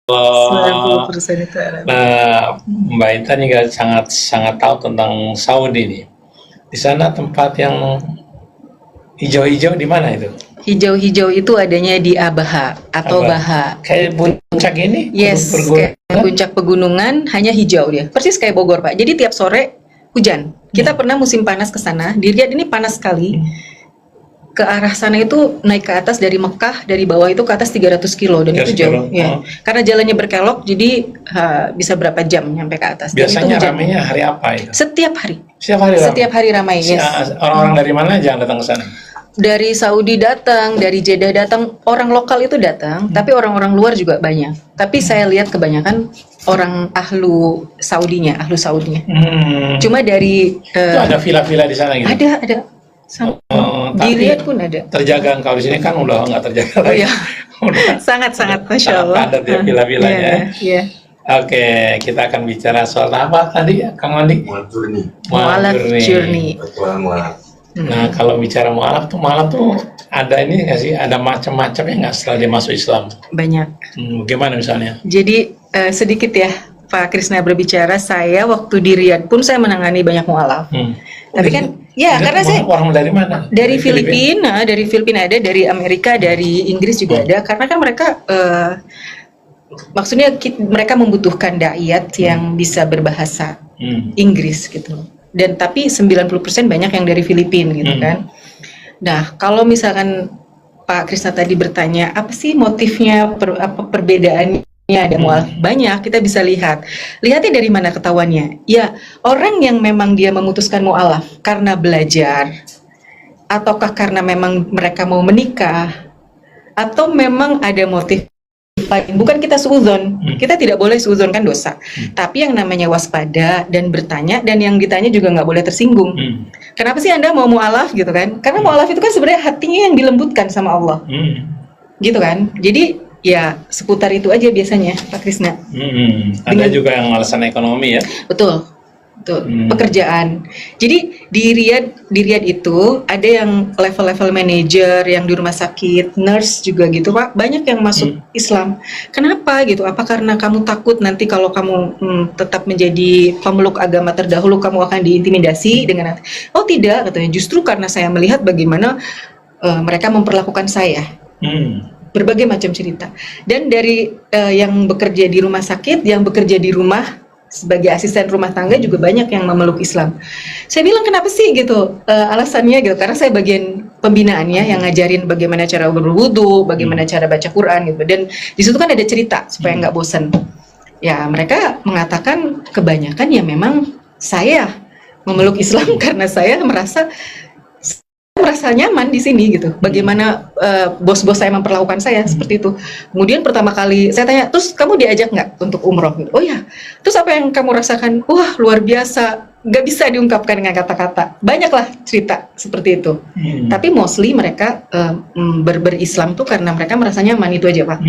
Oh, 90% itu Arab. nah, Mbak Intan juga sangat sangat tahu tentang Saudi nih. Di sana tempat yang hijau-hijau di mana itu? Hijau-hijau itu adanya di Abaha atau Apa? Baha. Kayak puncak ini, Yes, kayak pergunungan? puncak pegunungan hanya hijau dia. Persis kayak Bogor, Pak. Jadi tiap sore hujan. Kita pernah musim panas ke sana. Di Riyadh ini panas sekali. Ke arah sana itu naik ke atas dari Mekah, dari bawah itu ke atas 300 kilo dan itu 300 jauh. kilo. Ya. Oh. Karena jalannya berkelok jadi bisa berapa jam nyampe ke atas. Dan itu Biasanya hujan. ramainya hari apa itu? Setiap hari. Setiap hari ramai. Setiap hari ramai, yes. Orang-orang dari mana aja yang datang ke sana? Dari Saudi datang, dari Jeddah datang, orang lokal itu datang, tapi orang-orang luar juga banyak. Tapi saya lihat kebanyakan orang ahlu Saudinya. Cuma dari Itu ada villa-villa di sana gitu? ada. Di Tapi Riyadh pun ada. terjaga, kalau di sini kan udah nggak terjaga Oh lagi. iya, Udah sangat-sangat, Masya sangat Allah. padat ya villa-villanya. Iya. Oke, kita akan bicara soal apa tadi, Kang Andi? Mu'alaf journey. Nah, kalau bicara mualaf tuh ada ini nggak sih? Ada macam-macamnya nggak setelah dia masuk Islam? Banyak. Gimana misalnya? Jadi sedikit ya, Pak Krisna berbicara, saya waktu di Riyadh pun saya menangani banyak mu'alaf. Tapi kan, ya karena saya orang dari mana? dari Filipina ada, dari Amerika, dari Inggris juga ada. Karena kan mereka, maksudnya mereka membutuhkan da'iyat yang bisa berbahasa Inggris gitu. Dan tapi 90% banyak yang dari Filipina gitu kan. Nah, kalau misalkan Pak Krisna tadi bertanya, apa sih motifnya, perbedaannya ada mualaf? Banyak, kita bisa lihat. Lihatnya dari mana ketahuannya? Ya, orang yang memang dia memutuskan mualaf karena belajar, ataukah karena memang mereka mau menikah, atau memang ada motif lain. Bukan kita suudzon, kita tidak boleh suudzon, kan dosa. Tapi yang namanya waspada dan bertanya, dan yang ditanya juga nggak boleh tersinggung. Kenapa sih Anda mau mu'alaf gitu kan? Karena mu'alaf itu kan sebenarnya hatinya yang dilembutkan sama Allah. Gitu kan? Jadi ya seputar itu aja biasanya, Pak Krisna. Ada juga yang alasan ekonomi ya? Betul. Pekerjaan. Jadi di Riyadh itu ada yang level-level manajer, yang di rumah sakit, nurse juga gitu Pak. Banyak yang masuk Islam. Kenapa gitu? Apa karena kamu takut nanti kalau kamu tetap menjadi pemeluk agama terdahulu kamu akan diintimidasi dengan? Oh tidak, katanya. Justru karena saya melihat bagaimana mereka memperlakukan saya. Berbagai macam cerita. Dan dari yang bekerja di rumah sakit, yang bekerja di rumah sebagai asisten rumah tangga juga banyak yang memeluk Islam. Saya bilang kenapa sih gitu, alasannya gitu, karena saya bagian pembinaannya yang ngajarin bagaimana cara berwudu, bagaimana cara baca Quran gitu. Dan di situ kan ada cerita supaya nggak bosan. Ya mereka mengatakan kebanyakan ya memang saya memeluk Islam karena saya merasa nyaman di sini gitu. Bagaimana bos-bos saya memperlakukan saya seperti itu. Kemudian pertama kali saya tanya, terus kamu diajak nggak untuk umroh? Oh ya. Terus apa yang kamu rasakan? Wah luar biasa. Nggak bisa diungkapkan dengan kata-kata. Banyaklah cerita seperti itu. Tapi mostly mereka berislam tuh karena mereka merasa nyaman, itu aja Pak.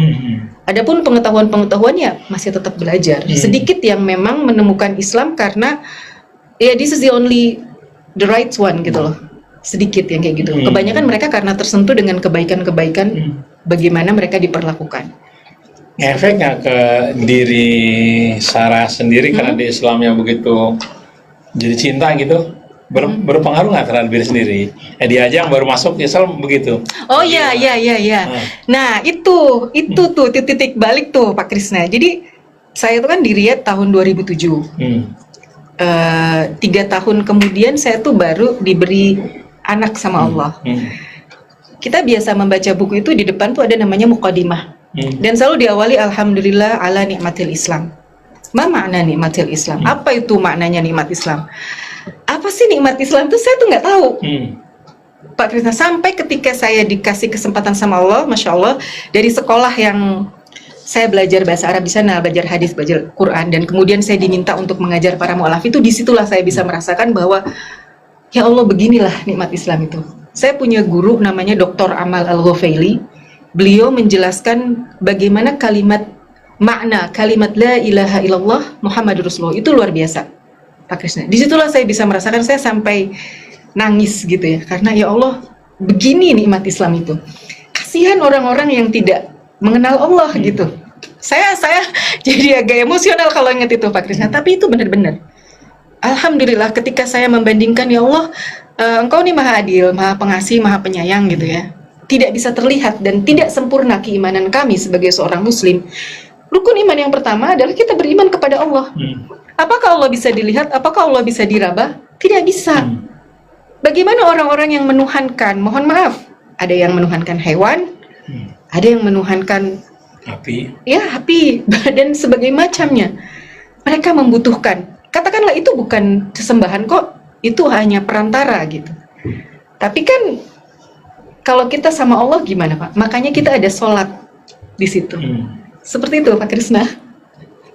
Adapun pengetahuan ya masih tetap belajar. Sedikit yang memang menemukan Islam karena ya this is the right one gitu loh. Sedikit yang kayak gitu. Kebanyakan mereka karena tersentuh dengan kebaikan-kebaikan bagaimana mereka diperlakukan. Efeknya ke diri Sarah sendiri karena di Islamnya begitu jadi cinta gitu, berpengaruh nggak terhadap diri sendiri? Dia aja yang baru masuk Islam begitu. Oh iya. Nah itu tuh titik balik tuh Pak Krisna. Jadi saya tuh kan di Riyadh tahun 2007. 3 tahun kemudian saya tuh baru diberi anak sama Allah. Kita biasa membaca buku itu di depan tuh ada namanya muqaddimah. Dan selalu diawali alhamdulillah ala nikmatil Islam. Ma makna nikmatil Islam? Apa itu maknanya nikmat Islam? Apa sih nikmat Islam itu saya tuh nggak tahu. Pak Krisna, sampai ketika saya dikasih kesempatan sama Allah, Masya Allah, dari sekolah yang saya belajar bahasa Arab di sana, belajar hadis, belajar Quran, dan kemudian saya diminta untuk mengajar para mu'alaf itu, disitulah saya bisa merasakan bahwa ya Allah, beginilah nikmat Islam itu. Saya punya guru namanya Dr. Amal Al-Ghafaili. Beliau menjelaskan bagaimana makna kalimat la ilaha illallah Muhammadur Rasulullah itu luar biasa, Pak Krisna. Disitulah saya bisa merasakan, saya sampai nangis gitu ya. Karena ya Allah, begini nikmat Islam itu. Kasihan orang-orang yang tidak mengenal Allah gitu. Saya jadi agak emosional kalau ingat itu Pak Krisna. Tapi itu benar-benar. Alhamdulillah ketika saya membandingkan, ya Allah, Engkau nih maha adil, maha pengasih, maha penyayang gitu ya. Tidak bisa terlihat dan tidak sempurna keimanan kami sebagai seorang muslim. Rukun iman yang pertama adalah kita beriman kepada Allah. Apakah Allah bisa dilihat? Apakah Allah bisa diraba? Tidak bisa. Bagaimana orang-orang yang menuhankan, mohon maaf, ada yang menuhankan hewan, ada yang menuhankan Api. ya api dan sebagainya macamnya. Mereka membutuhkan. Katakanlah itu bukan sesembahan kok, itu hanya perantara gitu. Tapi kan kalau kita sama Allah gimana Pak? Makanya kita ada sholat di situ. Seperti itu Pak Krisna.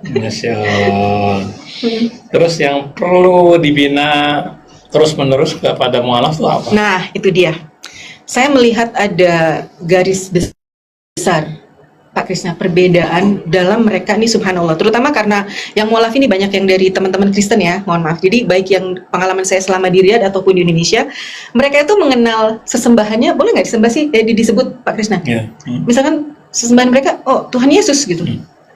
Masya Allah. Terus yang perlu dibina terus-menerus kepada mualaf itu apa? Nah, itu dia. Saya melihat ada garis besar Pak Krisna, perbedaan dalam mereka ini subhanallah, terutama karena yang mualaf ini banyak yang dari teman-teman Kristen ya, mohon maaf. Jadi baik yang pengalaman saya selama di Riyadh ataupun di Indonesia, mereka itu mengenal sesembahannya, boleh nggak disembah sih, disebut Pak Krisna? Misalkan sesembahan mereka, oh Tuhan Yesus gitu.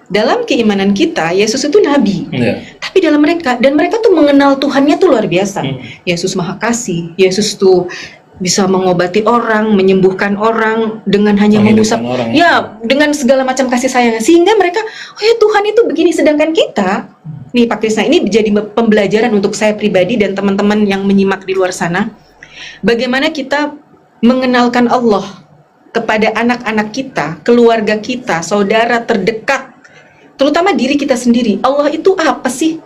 Dalam keimanan kita, Yesus itu nabi. Tapi dalam mereka, dan mereka tuh mengenal Tuhannya tuh luar biasa. Yesus maha kasih, Yesus tuh bisa mengobati orang, menyembuhkan orang dengan hanya mengusap, ya dengan segala macam kasih sayang, sehingga mereka, oh ya Tuhan itu begini. Sedangkan kita, nih Pak Krisna, ini jadi pembelajaran untuk saya pribadi dan teman-teman yang menyimak di luar sana, bagaimana kita mengenalkan Allah kepada anak-anak kita, keluarga kita, saudara terdekat, terutama diri kita sendiri. Allah itu apa sih?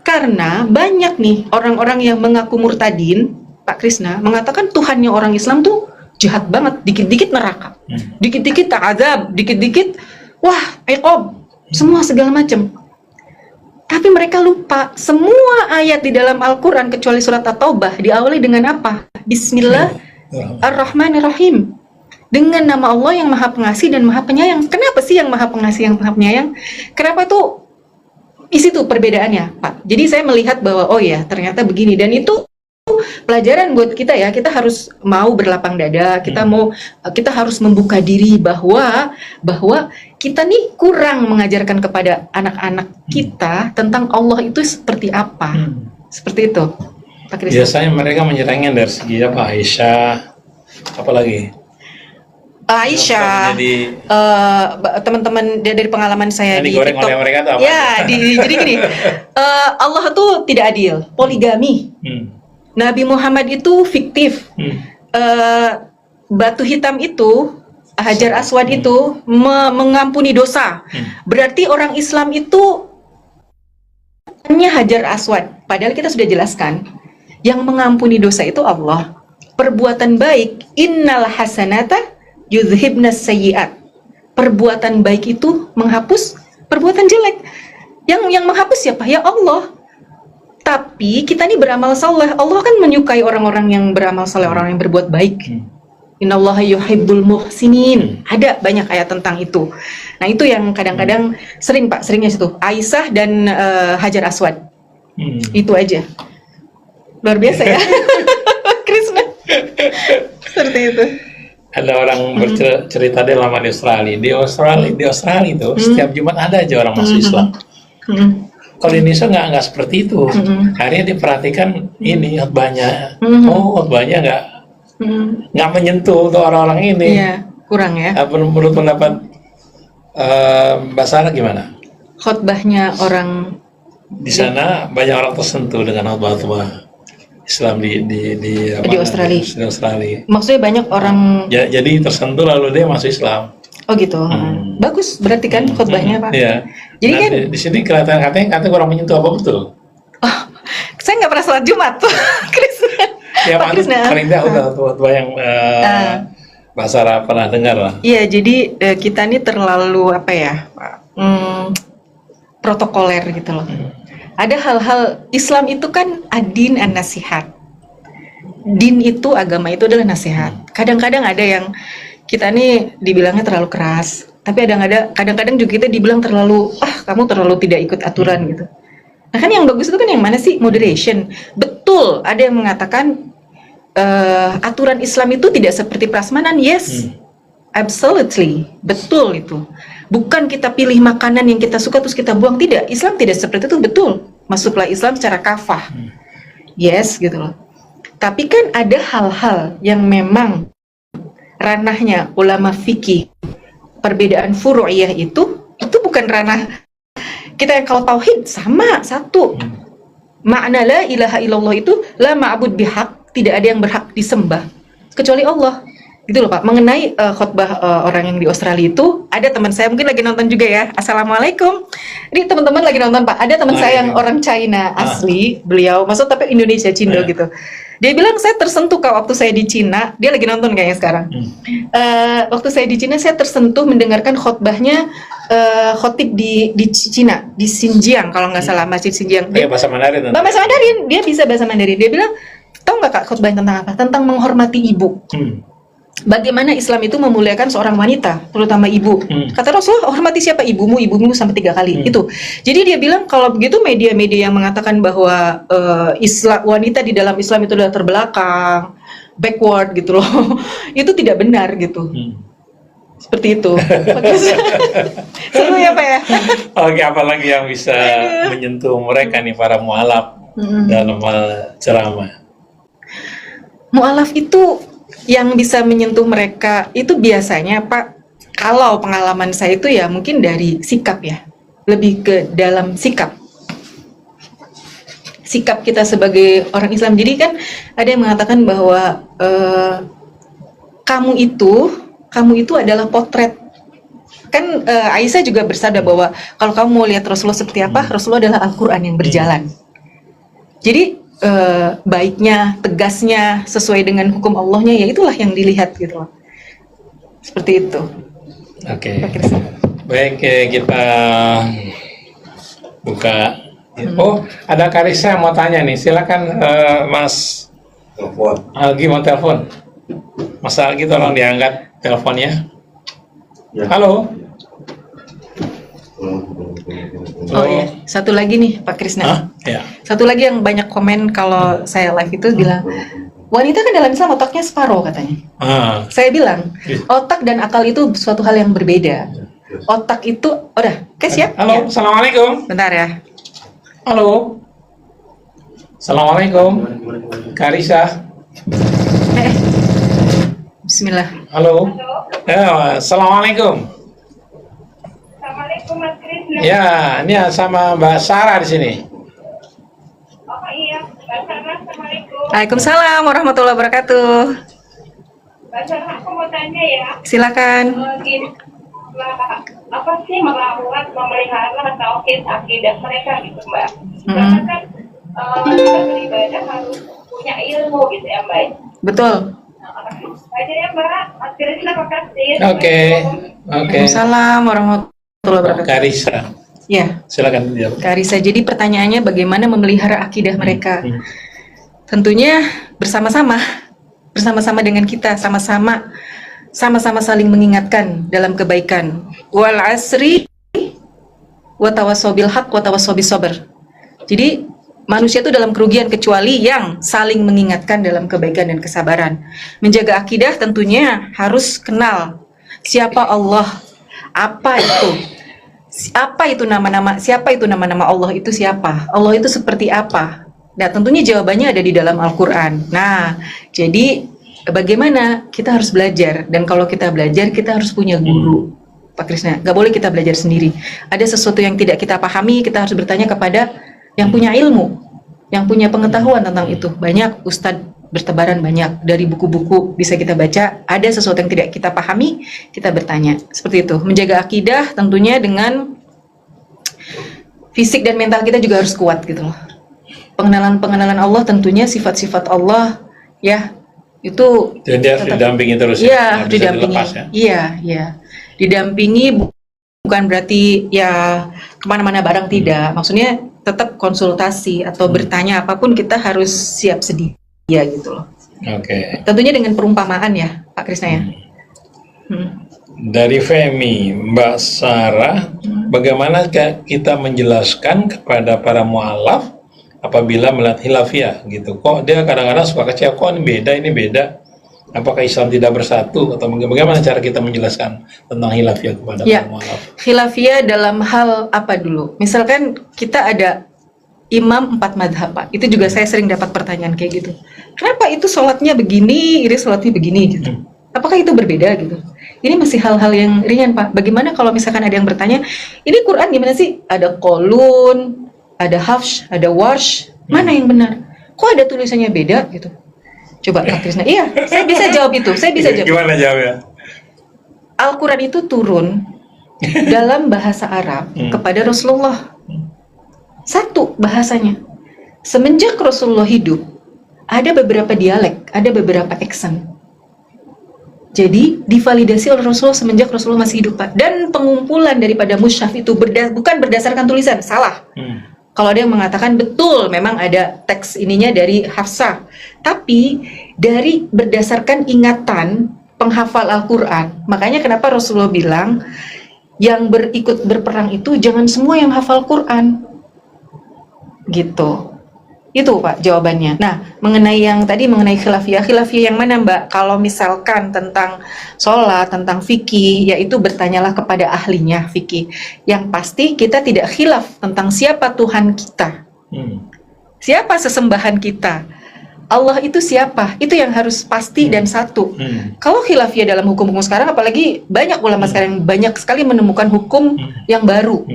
Karena banyak nih orang-orang yang mengaku murtadin, Pak Krisna, mengatakan Tuhannya orang Islam tuh jahat banget, dikit-dikit neraka, dikit-dikit azab, dikit-dikit wah iqab, semua segala macam. Tapi mereka lupa semua ayat di dalam Al-Quran kecuali surat At-Taubah diawali dengan apa? Bismillahirrahmanirrahim. Dengan nama Allah yang maha pengasih dan maha penyayang. Kenapa sih yang maha pengasih, yang maha penyayang? Kenapa itu? Isi tuh perbedaannya Pak. Jadi saya melihat bahwa oh ya ternyata begini, dan itu pelajaran buat kita ya. Kita harus mau berlapang dada, kita harus membuka diri bahwa kita nih kurang mengajarkan kepada anak-anak kita tentang Allah itu seperti apa. Seperti itu Pak Krisna. Biasanya mereka menyerangnya dari segi apa? Aisyah, apalagi Aisyah, teman-teman dari pengalaman saya di TikTok, oleh mereka tuh apa? Ya, jadi gini, Allah tuh tidak adil, poligami. Nabi Muhammad itu fiktif. Batu hitam itu, Hajar Aswad itu mengampuni dosa. Berarti orang Islam itu hanya Hajar Aswad. Padahal kita sudah jelaskan, yang mengampuni dosa itu Allah. Perbuatan baik, innal hasanata yudhibnas sayyi'at. Perbuatan baik itu menghapus perbuatan jelek. Yang menghapus siapa? Ya Allah. Tapi kita ini beramal saleh. Allah kan menyukai orang-orang yang beramal saleh, orang yang berbuat baik. Innallaha yuhibbul muhsinin. Ada banyak ayat tentang itu. Nah, itu yang kadang-kadang seringnya situ. Aisyah dan Hajar Aswad. Itu aja. Luar biasa ya. Krisna. Seperti itu. Ada orang bercerita dia lama di Australia. Di Australia itu setiap Jumat ada aja orang masuk Islam. Kalau di Indonesia nggak seperti itu. Akhirnya diperhatikan ini khotbahnya. Oh, khotbahnya nggak menyentuh untuk orang-orang ini. Iya, kurang ya. Menurut pendapat Mbak Sarah gimana? Khotbahnya orang di sana banyak orang tersentuh dengan khotbah Islam di Australia. Di Australia. Maksudnya banyak orang jadi tersentuh lalu dia masuk Islam. Oh gitu. Bagus berarti kan khotbahnya Pak. Iya. Jadi nah, kan di sini katanya kurang menyentuh, apa betul? Oh, saya nggak pernah sholat Jumat tuh. Krisna. Ya, Pak Krisna. Paling tidak khotbah yang Mbak Sarah pernah dengar lah. Iya, jadi kita ini terlalu apa ya, protokoler gitu loh. Ada hal-hal Islam itu kan ad-din an-nasihat. Din itu, agama itu adalah nasihat. Kadang-kadang ada yang kita nih dibilangnya terlalu keras, tapi kadang-kadang juga kita dibilang terlalu kamu terlalu tidak ikut aturan gitu. Nah kan yang bagus itu kan yang mana sih? Moderation. Betul, ada yang mengatakan aturan Islam itu tidak seperti prasmanan. Yes, absolutely, betul itu. Bukan kita pilih makanan yang kita suka terus kita buang, tidak. Islam tidak seperti itu, betul. Masuklah Islam secara kafah. Yes, gitu loh. Tapi kan ada hal-hal yang memang ranahnya ulama fikih, perbedaan furu'iyah itu bukan ranah kita. Yang kalau tauhid sama, satu. Makna la ilaha illallah itu la ma'bud bihaq, tidak ada yang berhak disembah kecuali Allah. Gitu loh Pak. Mengenai khotbah orang yang di Australia itu, ada teman saya mungkin lagi nonton juga ya. Assalamualaikum. Ini teman-teman lagi nonton Pak. Ada teman saya yang orang China asli, beliau masuk tapi Indonesia Cindo gitu. Dia bilang saya tersentuh Kak waktu saya di Cina. Dia lagi nonton kayaknya sekarang. Waktu saya di Cina saya tersentuh mendengarkan khotbahnya khotib di Cina, di Xinjiang kalau nggak salah, Masjid Xinjiang. Dia bahasa Mandarin. Bahasa Mandarin, dia bisa bahasa Mandarin. Dia bilang, tahu nggak Kak khotbahnya tentang apa? Tentang menghormati ibu. Bagaimana Islam itu memuliakan seorang wanita, terutama ibu. Kata Rasulullah, hormati siapa? Ibumu sampai 3 kali. Itu. Jadi dia bilang kalau begitu media-media yang mengatakan bahwa wanita di dalam Islam itu adalah terbelakang, backward gitu loh. Itu tidak benar gitu. Seperti itu. Seru ya Pak ya? Oke, apalagi yang bisa menyentuh mereka nih para mualaf dalam ceramah? Mualaf itu yang bisa menyentuh mereka itu biasanya Pak, kalau pengalaman saya itu ya mungkin dari sikap ya, lebih ke dalam sikap kita sebagai orang Islam. Jadi kan ada yang mengatakan bahwa kamu itu adalah potret. Kan Aisyah juga bersabda bahwa kalau kamu mau lihat Rasulullah seperti apa, Rasulullah adalah Al-Quran yang berjalan. Jadi baiknya, tegasnya, sesuai dengan hukum Allahnya, ya itulah yang dilihat gitu loh. Seperti itu. Oke. Baik, kita buka. Oh, ada Karisa yang mau tanya nih. Silakan Mas Algi mau telepon. Mas Algi tolong diangkat teleponnya. Halo. Oh iya, satu lagi nih Pak Krisna. Ya. Satu lagi yang banyak komen kalau saya live itu bilang, wanita kan dalam Islam otaknya separuh katanya. Saya bilang, otak dan akal itu suatu hal yang berbeda. Otak itu, udah, oke siap? Halo, ya. Assalamualaikum. Bentar ya. Halo. Assalamualaikum. Karisa. Bismillah. Halo. Assalamualaikum. Assalamualaikum Mas Krisna. Ya, ini sama Mbak Sarah di sini. Oh iya, Mbak Sarah, Assalamualaikum. Waalaikumsalam warahmatullahi wabarakatuh. Mbak Sarah, aku mau tanya ya. Silakan. Gini, apa sih merawat, memelihara tauhid akidah mereka gitu Mbak? Karena kan kita beribadah harus punya ilmu gitu ya Mbak. Betul. Aja ya Mbak, Mas Krisna, makasih. Oke. Waalaikumsalam warahmatullahi wabarakatuh. Karisa. Ya. Silakan dijawab. Karisa, jadi pertanyaannya bagaimana memelihara akidah mereka? Tentunya bersama-sama dengan kita, sama-sama saling mengingatkan dalam kebaikan. Wal asri wa tawassaw bil haqq wa tawassaw bis sabr. Jadi manusia itu dalam kerugian kecuali yang saling mengingatkan dalam kebaikan dan kesabaran. Menjaga akidah tentunya harus kenal siapa Allah, apa itu nama-nama, siapa itu nama-nama Allah itu siapa, Allah itu seperti apa. Nah tentunya jawabannya ada di dalam Al-Quran. Nah jadi bagaimana kita harus belajar, dan kalau kita belajar kita harus punya guru Pak Krisna, gak boleh kita belajar sendiri. Ada sesuatu yang tidak kita pahami, kita harus bertanya kepada yang punya ilmu, yang punya pengetahuan tentang itu. Banyak ustadz bertebaran, banyak dari buku-buku bisa kita baca. Ada sesuatu yang tidak kita pahami, kita bertanya. Seperti itu. Menjaga akidah tentunya dengan fisik dan mental kita juga harus kuat gitu loh. Pengenalan Allah tentunya sifat-sifat Allah ya itu. Dan dia harus didampingi terus. Iya, didampingi. Iya. Didampingi bukan berarti ya kemana-mana bareng, tidak. Maksudnya tetap konsultasi atau bertanya apapun kita harus siap sedia gitu loh. Oke. Tentunya dengan perumpamaan ya Pak Krisna ya. Dari Femi, Mbak Sarah, bagaimana kita menjelaskan kepada para mualaf apabila melihat hilafiyah gitu? Kok dia kadang-kadang suka kecewa, kok ini beda. Apakah Islam tidak bersatu atau bagaimana cara kita menjelaskan tentang khilafiyah kepada Ya, para mualaf? khilafiyah dalam hal apa dulu? Misalkan kita ada imam 4 madhab, Pak. Itu juga saya sering dapat pertanyaan kayak gitu. Kenapa itu sholatnya begini, ini sholatnya begini gitu? Apakah itu berbeda gitu? Ini masih hal-hal yang ringan, Pak. Bagaimana kalau misalkan ada yang bertanya, ini Quran gimana sih? Ada kolun, ada hafsh, ada warsh, mana yang benar? Kok ada tulisannya beda gitu? Coba Kak Krisna. Iya, saya bisa jawab itu. Saya bisa jawab. Gimana jawabnya? Al-Quran itu turun dalam bahasa Arab kepada Rasulullah. Satu bahasanya. Semenjak Rasulullah hidup, ada beberapa dialek, ada beberapa aksen. Jadi divalidasi oleh Rasulullah semenjak Rasulullah masih hidup, Pak. Dan pengumpulan daripada mushaf itu bukan berdasarkan tulisan, salah. Kalau ada yang mengatakan betul, memang ada teks ininya dari Hafsah, tapi dari berdasarkan ingatan penghafal Al-Quran. Makanya kenapa Rasulullah bilang yang ikut berperang itu jangan semua yang hafal Quran, gitu. Itu Pak jawabannya. Nah, mengenai khilafiyah yang mana Mbak? Kalau misalkan tentang sholat, tentang fikih, yaitu bertanyalah kepada ahlinya fikih. Yang pasti kita tidak khilaf tentang siapa Tuhan kita, siapa sesembahan kita, Allah itu siapa. Itu yang harus pasti dan satu. Kalau khilafiyah dalam hukum-hukum sekarang, apalagi banyak ulama sekarang banyak sekali menemukan hukum yang baru,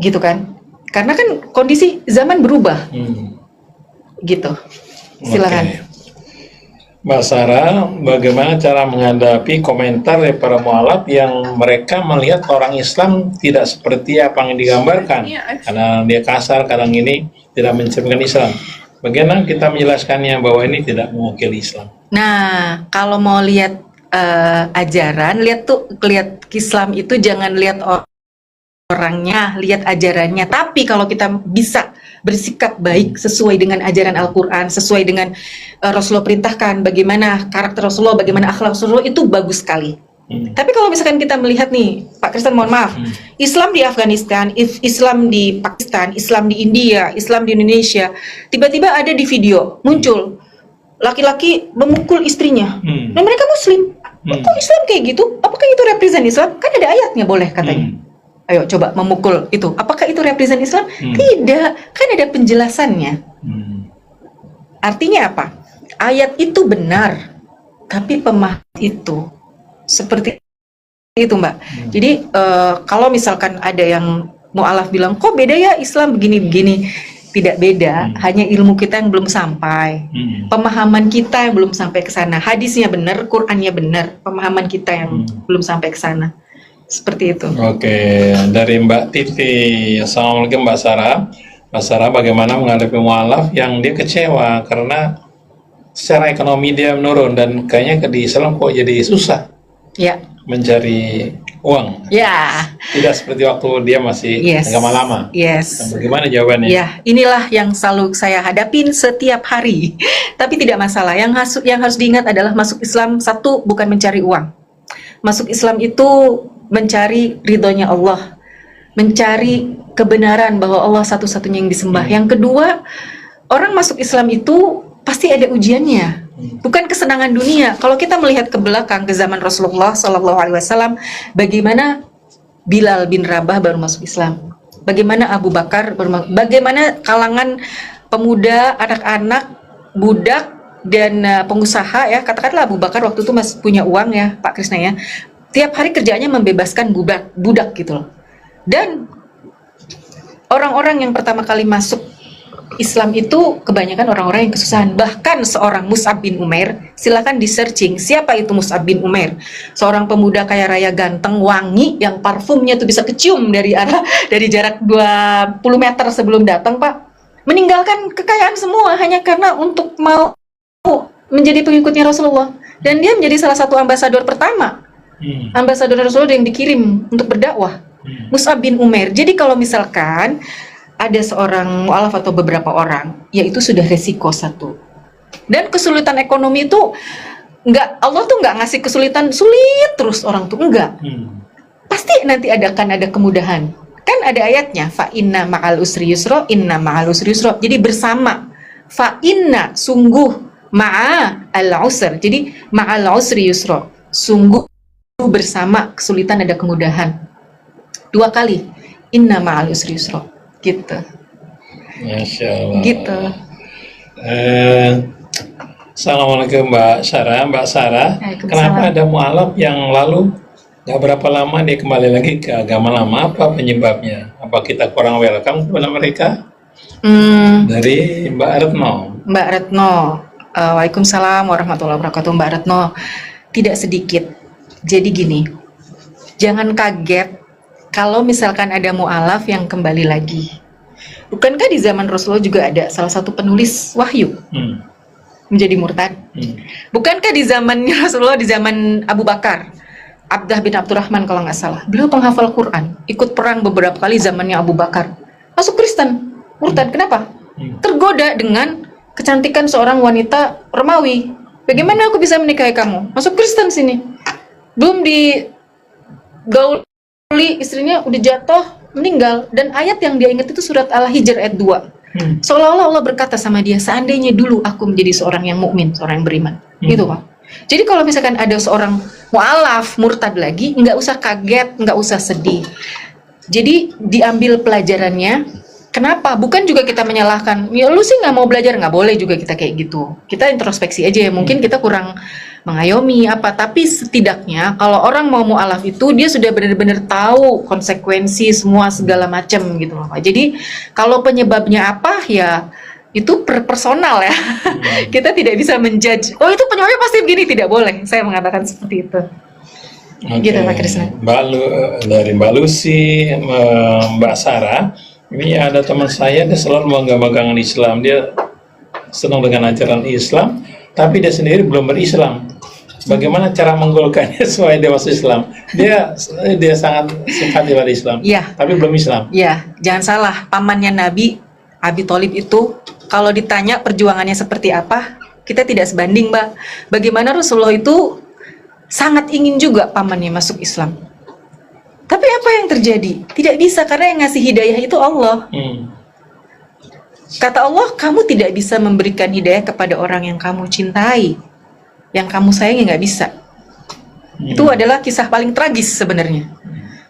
gitu kan? Karena kan kondisi zaman berubah, gitu. Silakan. Oke. Mbak Sarah, bagaimana cara menghadapi komentar dari para mualaf yang mereka melihat orang Islam tidak seperti apa yang digambarkan? Kadang dia kasar, kadang ini tidak mencerminkan Islam. Bagaimana kita menjelaskannya bahwa ini tidak mewakili Islam? Nah, kalau mau lihat ajaran, lihat Islam itu jangan lihat orangnya, lihat ajarannya. Tapi kalau kita bisa bersikap baik sesuai dengan ajaran Al-Quran, sesuai dengan Rasulullah perintahkan, bagaimana karakter Rasulullah, bagaimana akhlak Rasulullah, itu bagus sekali. Tapi kalau misalkan kita melihat nih, Pak Kristen, mohon maaf, Islam di Afghanistan, Islam di Pakistan, Islam di India, Islam di Indonesia, tiba-tiba ada di video muncul laki-laki memukul istrinya, dan mereka Muslim. Kok Islam kayak gitu? Apakah itu represent Islam? Kan ada ayatnya boleh katanya. Ayo coba memukul itu. Apakah itu represent Islam? Tidak, kan ada penjelasannya. Artinya apa? Ayat itu benar, tapi pemahaman itu seperti itu, Mbak. Jadi kalau misalkan ada yang mu'alaf bilang, kok beda ya Islam begini-begini, tidak beda, hanya ilmu kita yang belum sampai, pemahaman kita yang belum sampai ke sana. Hadisnya benar, Qur'annya benar, pemahaman kita yang belum sampai ke sana. Seperti itu. Oke, dari Mbak Titi. Assalamualaikum Mbak Sarah. Mbak Sarah, bagaimana menghadapi mualaf yang dia kecewa karena secara ekonomi dia menurun dan kayaknya di Islam kok jadi susah mencari uang. Tidak seperti waktu dia masih agama lama. Dan bagaimana jawabannya? Ya, inilah yang selalu saya hadapin setiap hari. Tapi tidak masalah. Yang harus diingat adalah masuk Islam, satu, bukan mencari uang. Masuk Islam itu mencari ridhonya Allah, mencari kebenaran bahwa Allah satu-satunya yang disembah. Yang kedua, orang masuk Islam itu pasti ada ujiannya, bukan kesenangan dunia. Kalau kita melihat ke belakang, ke zaman Rasulullah SAW, bagaimana Bilal bin Rabah baru masuk Islam, bagaimana Abu Bakar, bagaimana kalangan pemuda, anak-anak, budak, dan pengusaha, ya katakanlah Abu Bakar waktu itu masih punya uang ya Pak Krisna ya, tiap hari kerjaannya membebaskan budak gitu loh. Dan orang-orang yang pertama kali masuk Islam itu kebanyakan orang-orang yang kesusahan. Bahkan seorang Mus'ab bin Umair, silakan di searching siapa itu Mus'ab bin Umair. Seorang pemuda kaya raya, ganteng, wangi, yang parfumnya tuh bisa kecium dari jarak 20 meter sebelum datang, Pak. Meninggalkan kekayaan semua hanya karena untuk mau menjadi pengikutnya Rasulullah. Dan dia menjadi salah satu ambasador pertama, ambasador Rasulullah yang dikirim untuk berdakwah, Mus'ab bin Umair. Jadi kalau misalkan ada seorang mu'alaf atau beberapa orang, yaitu sudah resiko satu. Dan kesulitan ekonomi itu Allah tuh nggak ngasih kesulitan sulit terus orang tuh, enggak. Pasti nanti akan ada kemudahan. Kan ada ayatnya, fa inna ma'al usri yusra, inna ma'al usri yusra. Jadi bersama, fa inna, sungguh, ma'a al-usr. Jadi ma'al usri yusra. Sungguh bersama kesulitan ada kemudahan. 2 kali. Inna ma'al usri yusra. Gitu. Masya Allah. Gitu. Assalamualaikum Mbak Sarah. Mbak Sarah, Waalaikumsalam. kenapa ada mualaf yang lalu gak berapa lama dia kembali lagi ke agama lama? Apa penyebabnya? Apa kita kurang welcome kepada mereka? Dari Mbak Retno. Mbak Retno, Waalaikumsalam warahmatullahi wabarakatuh. Mbak Retno, tidak sedikit. Jadi gini, jangan kaget kalau misalkan ada mu'alaf yang kembali lagi. Bukankah di zaman Rasulullah juga ada salah satu penulis wahyu menjadi murtad? Bukankah di zamannya Rasulullah, di zaman Abu Bakar, Abdah bin Abdurrahman kalau nggak salah, beliau penghafal Quran, ikut perang beberapa kali zamannya Abu Bakar, masuk Kristen, murtad. Kenapa? Tergoda dengan kecantikan seorang wanita Romawi. Bagaimana aku bisa menikahi kamu? Masuk Kristen sini. Belum digauli, istrinya udah jatuh, meninggal. Dan ayat yang dia ingat itu surat Al-Hijr ayat 2. Seolah-olah Allah berkata sama dia, seandainya dulu aku menjadi seorang yang mukmin, seorang yang beriman. Gitu Pak. Jadi kalau misalkan ada seorang mu'alaf murtad lagi, nggak usah kaget, nggak usah sedih. Jadi diambil pelajarannya. Kenapa? Bukan juga kita menyalahkan, ya lu sih nggak mau belajar, nggak boleh juga kita kayak gitu. Kita introspeksi aja ya, mungkin kita kurang mengayomi apa, tapi setidaknya kalau orang mau mu'alaf itu dia sudah benar-benar tahu konsekuensi semua segala macam gitu loh Pak. Jadi kalau penyebabnya apa ya itu personal ya. Kita tidak bisa menjudge, oh itu penyebabnya pasti begini, tidak boleh. Saya mengatakan seperti itu. Gitu Pak Krisna. Dari Mbak Lucy, Mbak Sarah, ini ada teman saya, dia selalu memegang Islam, dia senang dengan ajaran Islam, tapi dia sendiri belum berislam. Bagaimana cara menggolkannya supaya dia masuk Islam? Dia sangat simpati pada Islam, tapi belum Islam. Iya, jangan salah, pamannya Nabi, Abi Thalib itu, kalau ditanya perjuangannya seperti apa, kita tidak sebanding, Mbak. Bagaimana Rasulullah itu sangat ingin juga pamannya masuk Islam. Tapi apa yang terjadi? Tidak bisa, karena yang ngasih hidayah itu Allah. Kata Allah, kamu tidak bisa memberikan hidayah kepada orang yang kamu cintai, yang kamu sayangi, nggak bisa. Itu adalah kisah paling tragis sebenarnya.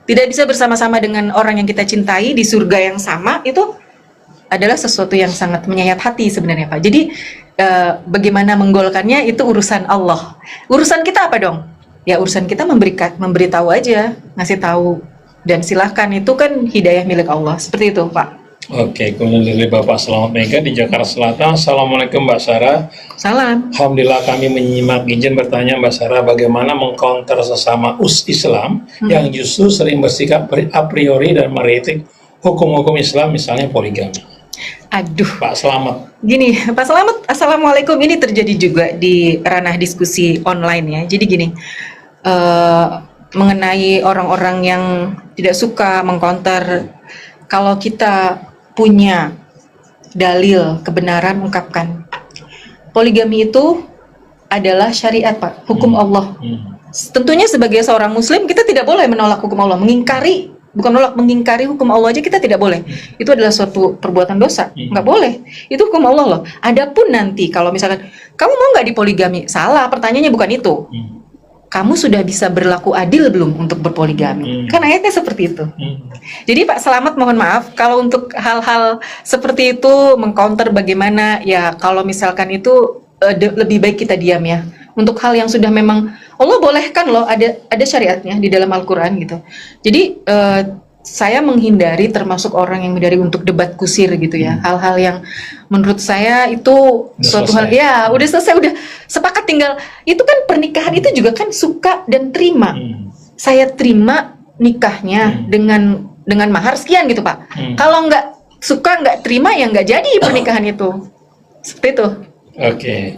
Tidak bisa bersama-sama dengan orang yang kita cintai di surga yang sama, itu adalah sesuatu yang sangat menyayat hati sebenarnya Pak. Jadi bagaimana menggolkannya itu urusan Allah. Urusan kita apa dong? Ya urusan kita memberitahu aja, ngasih tahu, dan silahkan, itu kan hidayah milik Allah. Seperti itu Pak. Oke, kemudian dari Bapak Selamat Mega di Jakarta Selatan. Assalamualaikum Mbak Sarah. Salam. Alhamdulillah kami menyimak, izin bertanya Mbak Sarah, bagaimana mengcounter sesama Islam yang justru sering bersikap a priori dan meritik hukum-hukum Islam, misalnya poligami. Aduh, Pak Selamat. Gini, Pak Selamat, Assalamualaikum. Ini terjadi juga di ranah diskusi online ya. Jadi gini, mengenai orang-orang yang tidak suka mengcounter, kalau kita punya dalil kebenaran, ungkapkan. Poligami itu adalah syariat Pak, hukum Allah. Tentunya sebagai seorang muslim kita tidak boleh menolak hukum Allah, mengingkari, bukan menolak, mengingkari hukum Allah aja kita tidak boleh. Itu adalah suatu perbuatan dosa, nggak boleh. Itu hukum Allah loh. Adapun nanti kalau misalkan kamu mau nggak dipoligami, salah, pertanyaannya bukan itu. Kamu sudah bisa berlaku adil belum untuk berpoligami? Kan ayatnya seperti itu. Jadi Pak Selamat, mohon maaf kalau untuk hal-hal seperti itu mengcounter bagaimana, ya kalau misalkan itu lebih baik kita diam ya. Untuk hal yang sudah memang Allah bolehkan loh, ada syariatnya di dalam Al-Quran gitu. Jadi saya menghindari, termasuk orang yang menghindari untuk debat kusir gitu ya. Hal-hal yang menurut saya itu suatu hal, ya udah selesai, udah sepakat, tinggal itu kan pernikahan itu juga kan suka dan terima. Saya terima nikahnya dengan mahar sekian gitu Pak. Kalau nggak suka, nggak terima, ya nggak jadi pernikahan itu. Seperti itu. Oke.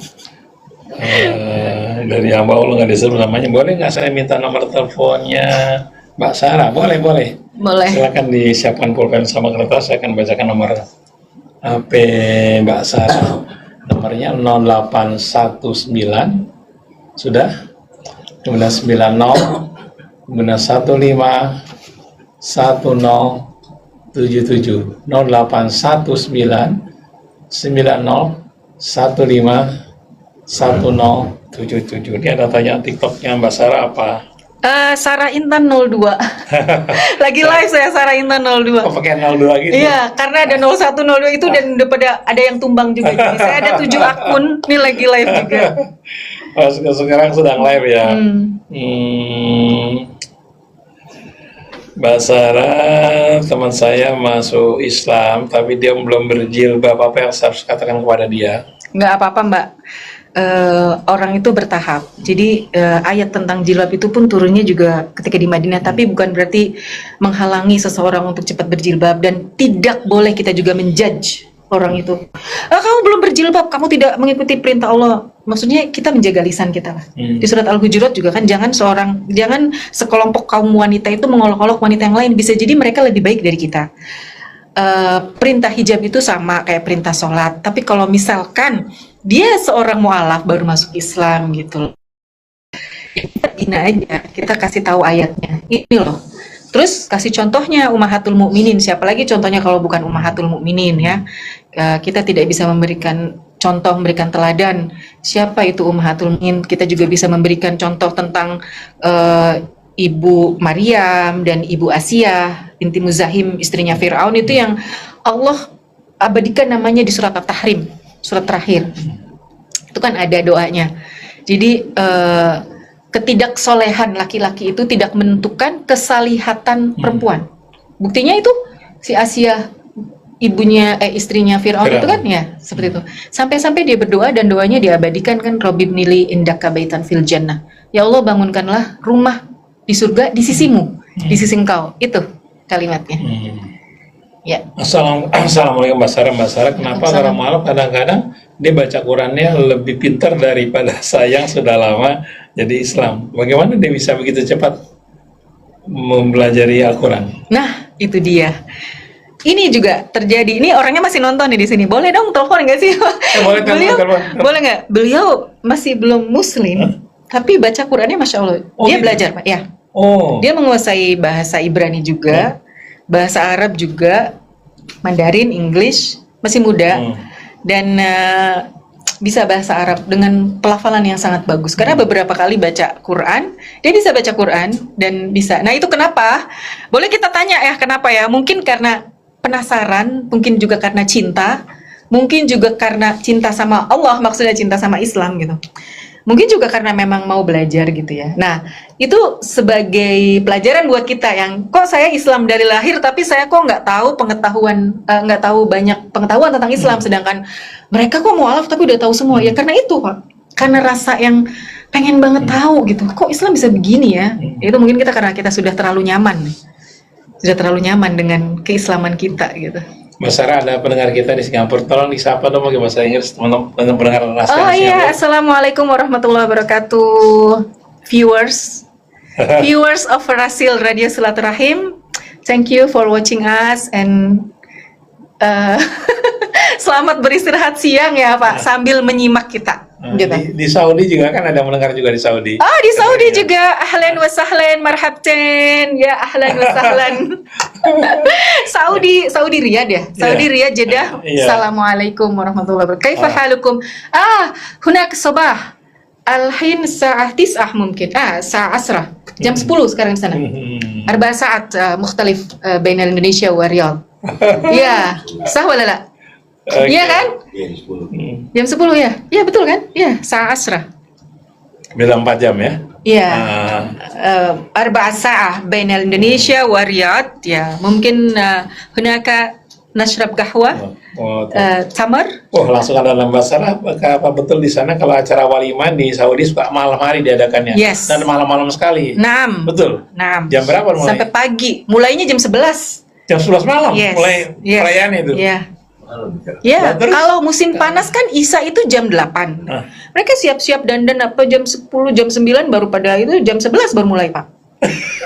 Dari hamba Allah nggak disebut namanya, boleh nggak saya minta nomor teleponnya Mbak Sarah? Boleh. Silakan disiapkan pulpen sama kertas, saya akan bacakan nomor HP Mbak Sarah. Nomornya 0819, sudah? Kemudian 90, kemudian 15 1077, 0819 90 15 1077. Ini ada tanya TikToknya Mbak Sarah apa? Sarah Intan 02. Lagi live saya Sarah Intan 02. Oh, pakai 02 gitu? Iya, karena ada 01, 02 itu dan udah pada ada yang tumbang juga. Jadi saya ada 7 akun, ini lagi live juga. Oh, sekarang sedang live ya. Mbak Sarah, teman saya masuk Islam, tapi dia belum berjilbab. Apa yang saya harus katakan kepada dia? Nggak apa-apa Mbak. Orang itu bertahap. Jadi ayat tentang jilbab itu pun turunnya juga ketika di Madinah, tapi bukan berarti menghalangi seseorang untuk cepat berjilbab, dan tidak boleh kita juga menjudge orang itu. Kamu belum berjilbab, kamu tidak mengikuti perintah Allah. Maksudnya kita menjaga lisan kita lah. Di surat Al-Hujurat juga kan, jangan sekelompok kaum wanita itu mengolok-olok wanita yang lain. Bisa jadi mereka lebih baik dari kita. Perintah hijab itu sama kayak perintah sholat. Tapi kalau misalkan dia seorang mu'alaf baru masuk Islam gitu, ya kita bina aja, kita kasih tahu ayatnya. Ini loh. Terus kasih contohnya Ummahatul Mukminin. Siapa lagi contohnya kalau bukan Ummahatul Mukminin ya? Kita tidak bisa memberikan contoh, memberikan teladan. Siapa itu Ummahatul Mukminin? Kita juga bisa memberikan contoh tentang Ibu Maryam dan Ibu Asiyah binti Muzahim, istrinya Fir'aun, itu yang Allah abadikan namanya di surat At-Tahrim, surat terakhir. Itu kan ada doanya. Jadi ketidaksolehan laki-laki itu tidak menentukan kesalihatan perempuan. Buktinya itu si Asiyah, istrinya Fir'aun itu kan ya seperti itu. Sampai-sampai dia berdoa dan doanya diabadikan kan, Robbibnili indaka baitan fil jannah. Ya Allah, bangunkanlah rumah di surga di sisimu, di sisi engkau. Itu kalimatnya. Ya. Assalamualaikum Mbak Sarah. Mbak Sarah, kenapa orang malam kadang-kadang dia baca Qurannya lebih pintar daripada saya yang sudah lama jadi Islam? Bagaimana dia bisa begitu cepat mempelajari Al-Quran? Nah, itu dia. Ini juga terjadi. Ini orangnya masih nonton nih di sini. Boleh dong telepon nggak sih? Boleh telepon. Boleh nggak? Beliau masih belum Muslim, tapi baca Qurannya Masya Allah. Dia belajar, Pak. Ya. Dia menguasai bahasa Ibrani juga, bahasa Arab juga, Mandarin, English, masih muda, dan bisa bahasa Arab dengan pelafalan yang sangat bagus. Karena beberapa kali baca Quran, dia bisa baca Quran dan bisa. Nah, itu kenapa? Boleh kita tanya ya, kenapa ya? Mungkin karena penasaran, mungkin juga karena cinta, mungkin juga karena cinta sama Allah, maksudnya cinta sama Islam gitu. Mungkin juga karena memang mau belajar gitu ya. Nah, itu sebagai pelajaran buat kita yang kok saya Islam dari lahir, tapi saya kok nggak tahu banyak pengetahuan tentang Islam, sedangkan mereka kok mualaf tapi udah tahu semua. Ya karena itu Pak, karena rasa yang pengen banget tahu gitu. Kok Islam bisa begini ya? Itu mungkin karena kita sudah terlalu nyaman dengan keislaman kita gitu. Mbak Sarah, ada pendengar kita di Singapura, tolong disapa dong pakai bahasa Inggris, teman-teman pendengar rahasia di Singapura. Iya, Assalamualaikum warahmatullahi wabarakatuh, viewers of Rasil Radio Silaturahim. Thank you for watching us and selamat beristirahat siang ya Pak, sambil menyimak kita. Gitu. Di Saudi juga kan ada mendengar juga di Saudi. Di Saudi juga. Ahlan wa sahlan, marhabten. Ya ahlan wa sahlan. Saudi Riyadh ya. Saudi Riyadh Jeddah. Assalamualaikum warahmatullahi wabarakatuh. Kaifa halukum? Hunak sabah. Al-hin sa'ah tis'ah mungkin. Sa'ah asrah. Jam 10 sekarang di sana. 4 saat mukhtalif bainal Indonesia wa Riyadh. Ya, sah wala la? Iya kan? Jam 10 ya? Iya betul kan? Iya, sa'ah asrah. Beda 4 jam ya? Iya. 4 sa'ah bainal Indonesia wa Riyadh. Ya, mungkin hunaka nashrab kahwa, tamar. Langsung ada Mbak Sarah, apa betul di sana kalau acara walimah di Saudi suka malam hari diadakannya? Yes. Dan malam-malam sekali. Naam. Betul? Naam. Jam berapa mulai? Sampai pagi. Mulainya jam 11. Jam 11 malam? Yes. Mulai perayaan itu? Iya. Ya, kalau musim panas kan Isya itu jam 8. Mereka siap-siap dandan apa jam 10, jam 9 baru pada itu jam 11 baru mulai, Pak.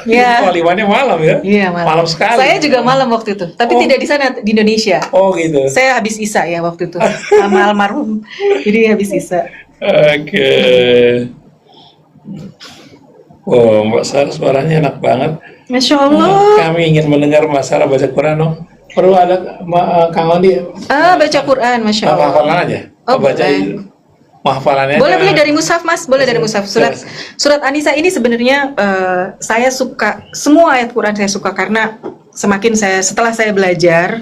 Ya. Walimahnya malam ya? Iya, malam. Sekali. Saya juga malam waktu itu, tapi tidak di sana, di Indonesia. Oh, gitu. Saya habis Isya ya waktu itu. Sama almarhum. Jadi habis Isya. Oke. Mbak Sarah suaranya enak banget. Masya Allah. Kami ingin mendengar Mbak Sarah baca Quran dong. Perlu ada Kang Ondi. Baca Quran, Masya Allah. Hafalan aja. Oh, baca. boleh. hafalannya Boleh dari mushaf Mas, boleh dari mushaf. Surat An-Nisa ini sebenarnya saya suka, semua ayat Quran saya suka karena setelah saya belajar,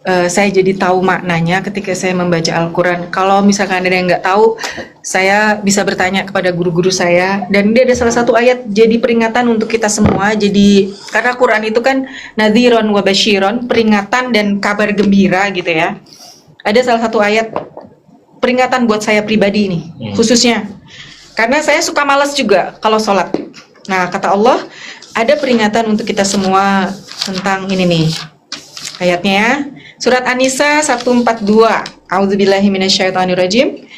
saya jadi tahu maknanya ketika saya membaca Al-Quran. Kalau misalkan ada yang nggak tahu, saya bisa bertanya kepada guru-guru saya, dan ini ada salah satu ayat jadi peringatan untuk kita semua. Jadi karena Quran itu kan nadhiron wa basyiron, peringatan dan kabar gembira gitu ya. Ada salah satu ayat peringatan buat saya pribadi ini, khususnya karena saya suka malas juga kalau sholat. Nah, kata Allah, ada peringatan untuk kita semua tentang ini nih ayatnya ya. Surat An-Nisa 142. A'udzubillahi minasyaitonirrajim.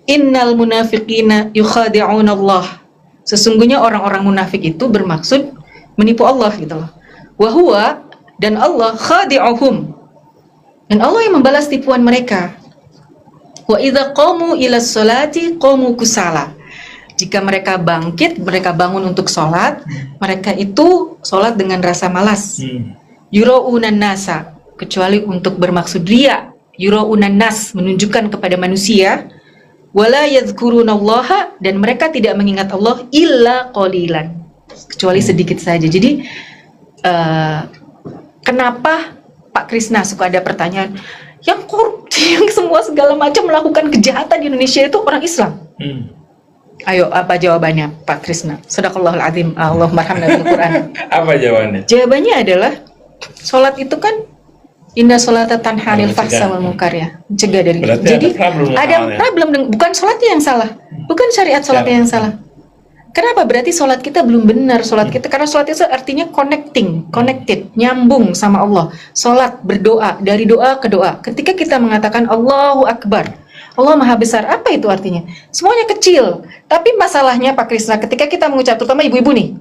Innal munafiqina yukhadi'una Allah. Sesungguhnya orang-orang munafik itu bermaksud menipu Allah gitu loh. Wa huwa, dan Allah khadi'uhum. Dan Allah yang membalas tipuan mereka. Wa idza qamu ila sholati qamu kusala. Jika mereka bangkit, mereka bangun untuk sholat, mereka itu sholat dengan rasa malas. Yura'unan nasa, kecuali untuk bermaksud riya. Yura'unan nas, menunjukkan kepada manusia. Wala yadhkurunallaha, dan mereka tidak mengingat Allah illa qalilan, kecuali sedikit saja. Jadi kenapa Pak Krisna suka ada pertanyaan, yang korupsi, yang semua segala macam melakukan kejahatan di Indonesia itu orang Islam? Ayo, apa jawabannya Pak Krisna? Shadaqallahul azim. Allahumma arhamna bil Quran. Apa jawabannya? Jawabannya adalah sholat itu kan inna sholata tanha 'anil fahsya wal munkar ya, mencegah dari. Berarti Jadi ada problem bukan sholatnya yang salah, bukan syariat sholatnya yang salah. Kenapa? Berarti sholat kita belum benar. Sholat kita, karena sholat itu artinya connected, nyambung sama Allah. Sholat, berdoa, dari doa ke doa. Ketika kita mengatakan Allahu Akbar, Allah Maha Besar, apa itu artinya? Semuanya kecil. Tapi masalahnya Pak Krisna, ketika kita mengucap, terutama ibu-ibu nih,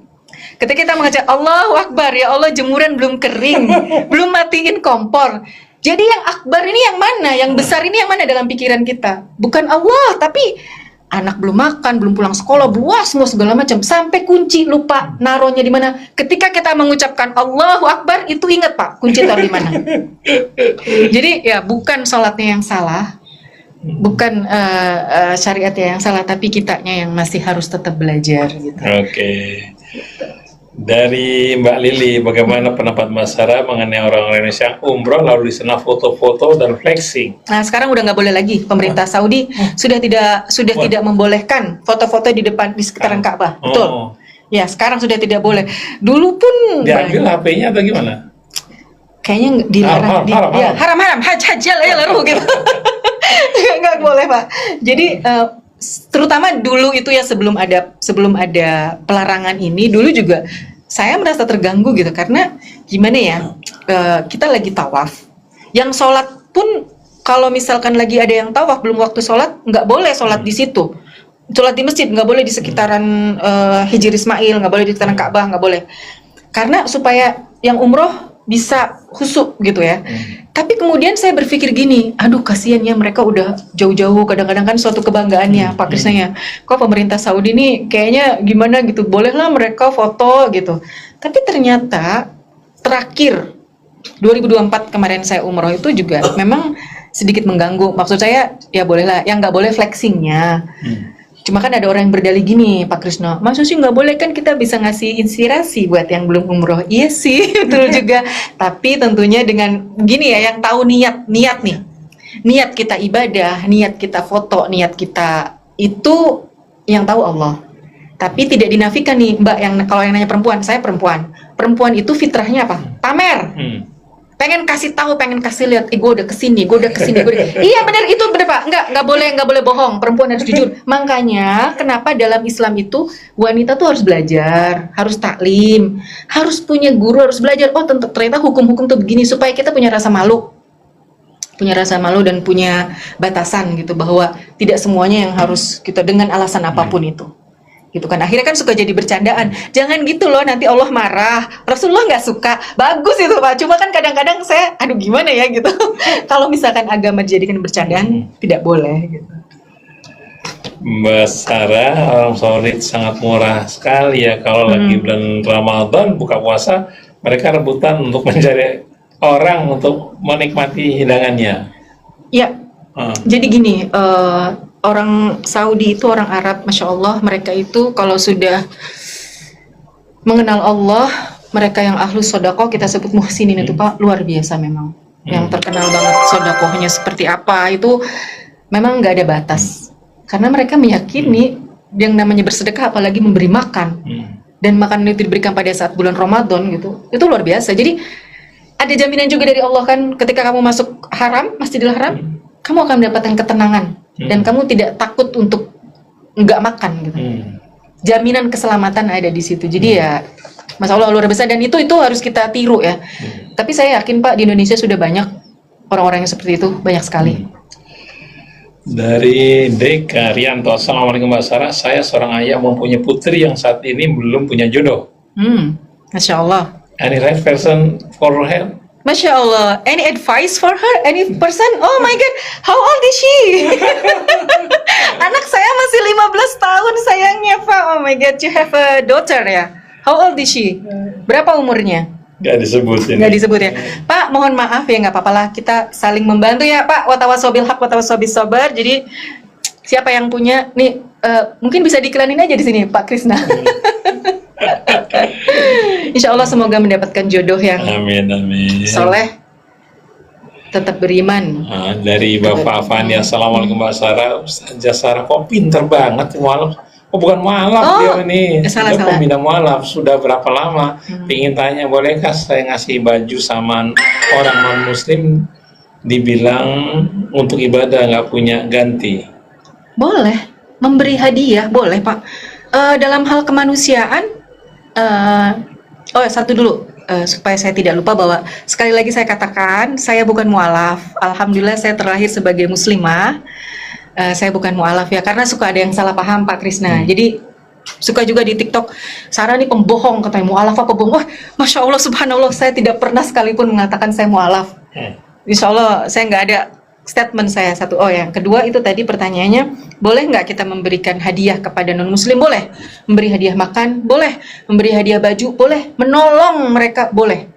ketika kita mengucap Allahu Akbar, ya Allah jemuran belum kering, belum matiin kompor. Jadi yang akbar ini yang mana? Yang besar ini yang mana dalam pikiran kita? Bukan Allah, tapi anak belum makan, belum pulang sekolah, buas semua segala macam, sampai kunci lupa naruhnya di mana. Ketika kita mengucapkan Allahu Akbar, itu ingat Pak, kunci taruh di mana. Jadi ya bukan sholatnya yang salah, bukan syariatnya yang salah, tapi kitanya yang masih harus tetap belajar gitu. Oke. Dari Mbak Lili, bagaimana pendapat Mbak Sarah mengenai orang Indonesia yang umroh lalu di sana foto-foto dan flexing? Nah, sekarang udah nggak boleh lagi. Pemerintah Saudi sudah tidak membolehkan foto-foto di sekitaran Ka'bah. Betul. Ya, sekarang sudah tidak boleh. Dulu pun diambil HP-nya atau gimana? Kayaknya dilarang. Haram. Haj ya lalu gitu. Nggak boleh Pak. Jadi terutama dulu itu ya, sebelum ada pelarangan ini, dulu juga saya merasa terganggu gitu, karena gimana ya, kita lagi tawaf, yang sholat pun kalau misalkan lagi ada yang tawaf belum waktu sholat, nggak boleh sholat di situ, sholat di masjid nggak boleh, di sekitaran Hijr Ismail nggak boleh, di sekitaran Ka'bah nggak boleh, karena supaya yang umroh bisa khusyuk gitu ya. Tapi kemudian saya berpikir gini, aduh kasihan ya, mereka udah jauh-jauh, kadang-kadang kan suatu kebanggaannya Pak Krisna ya, kok pemerintah Saudi nih kayaknya gimana gitu, bolehlah mereka foto gitu. Tapi ternyata terakhir 2024 kemarin saya umroh itu juga memang sedikit mengganggu. Maksud saya ya bolehlah, yang nggak boleh flexingnya. Cuma kan ada orang yang berdalih gini, Pak Krisna, maksud sih nggak boleh, kan kita bisa ngasih inspirasi buat yang belum umroh. Iya sih, betul juga. Tapi tentunya dengan gini ya, yang tahu niat nih, niat kita ibadah, niat kita foto, niat kita itu yang tahu Allah. Tapi tidak dinafikan nih Mbak, yang kalau yang nanya perempuan, saya perempuan itu fitrahnya apa? Pamer. Pengen kasih tahu, pengen kasih lihat, gue udah kesini. Iya benar, itu benar Pak. Nggak boleh bohong. Perempuan harus jujur. Makanya kenapa dalam Islam itu wanita tuh harus belajar, harus taklim, harus punya guru, harus belajar. Oh ternyata hukum-hukum tuh begini, supaya kita punya rasa malu dan punya batasan gitu, bahwa tidak semuanya yang harus kita dengan alasan apapun itu. Gitu kan, akhirnya kan suka jadi bercandaan, jangan gitu loh, nanti Allah marah, Rasulullah nggak suka. Bagus itu Pak, cuma kan kadang-kadang saya aduh gimana ya gitu. Kalau misalkan agama dijadikan bercandaan, tidak boleh gitu. Mbak Sarah, orang Saudi sangat murah sekali ya, kalau lagi bulan Ramadan buka puasa, mereka rebutan untuk mencari orang untuk menikmati hidangannya. Ya, jadi gini, orang Saudi itu orang Arab, masya Allah, mereka itu kalau sudah mengenal Allah, mereka yang ahlus sodakoh, kita sebut muhsinin itu Pak, luar biasa memang. Yang terkenal banget sodakohnya seperti apa itu memang nggak ada batas. Karena mereka meyakini yang namanya bersedekah, apalagi memberi makan, dan makanan itu diberikan pada saat bulan Ramadan gitu, itu luar biasa. Jadi ada jaminan juga dari Allah kan, ketika kamu masuk haram, Masjidil Haram, kamu akan mendapatkan ketenangan dan kamu tidak takut untuk nggak makan gitu. Jaminan keselamatan ada di situ. Jadi ya, Masya Allah luar biasa, dan itu harus kita tiru ya. Tapi saya yakin Pak, di Indonesia sudah banyak orang-orang yang seperti itu, banyak sekali. Dari Deka Rianto, Assalamualaikum Mbak Sarah, saya seorang ayah mempunyai putri yang saat ini belum punya jodoh. Masya Allah. Any right person for her? Masya Allah. Any advice for her? Any person? Oh my God, how old is she? Anak saya masih 15 tahun sayangnya Pak. Oh my God, you have a daughter ya? How old is she? Berapa umurnya? Gak disebut ini. Nggak disebut ya. Pak, mohon maaf ya, nggak apa-apa lah. Kita saling membantu ya Pak. Watawasobil haq, watawasobil sabar. Jadi siapa yang punya nih, mungkin bisa diiklanin aja di sini Pak Krisna. Insya Allah semoga mendapatkan jodoh yang Amin, amin. soleh, tetap beriman. Dari Bapak Afandi, Assalamualaikum Mbak Sarah. Ustazah Sarah kok pinter banget mualaf. Oh bukan mualaf dia ini, salah. dia pembina mualaf. Sudah berapa lama? Pingin tanya, bolehkah saya ngasih baju sama orang non muslim, dibilang untuk ibadah nggak punya ganti? Boleh, memberi hadiah boleh Pak. Dalam hal kemanusiaan, satu dulu, supaya saya tidak lupa bahwa sekali lagi saya katakan, saya bukan mualaf. Alhamdulillah saya terlahir sebagai muslimah. Saya bukan mualaf ya, karena suka ada yang salah paham Pak Krisna. Jadi suka juga di TikTok, Sarah nih pembohong, katanya mualaf apa bohong. Wah, Masya Allah, subhanallah, saya tidak pernah sekalipun mengatakan saya mualaf. Insya Allah saya nggak ada statement saya satu. Yang kedua itu tadi pertanyaannya, boleh nggak kita memberikan hadiah kepada non muslim? Boleh. Memberi hadiah makan? Boleh. Memberi hadiah baju? Boleh. Menolong mereka? Boleh.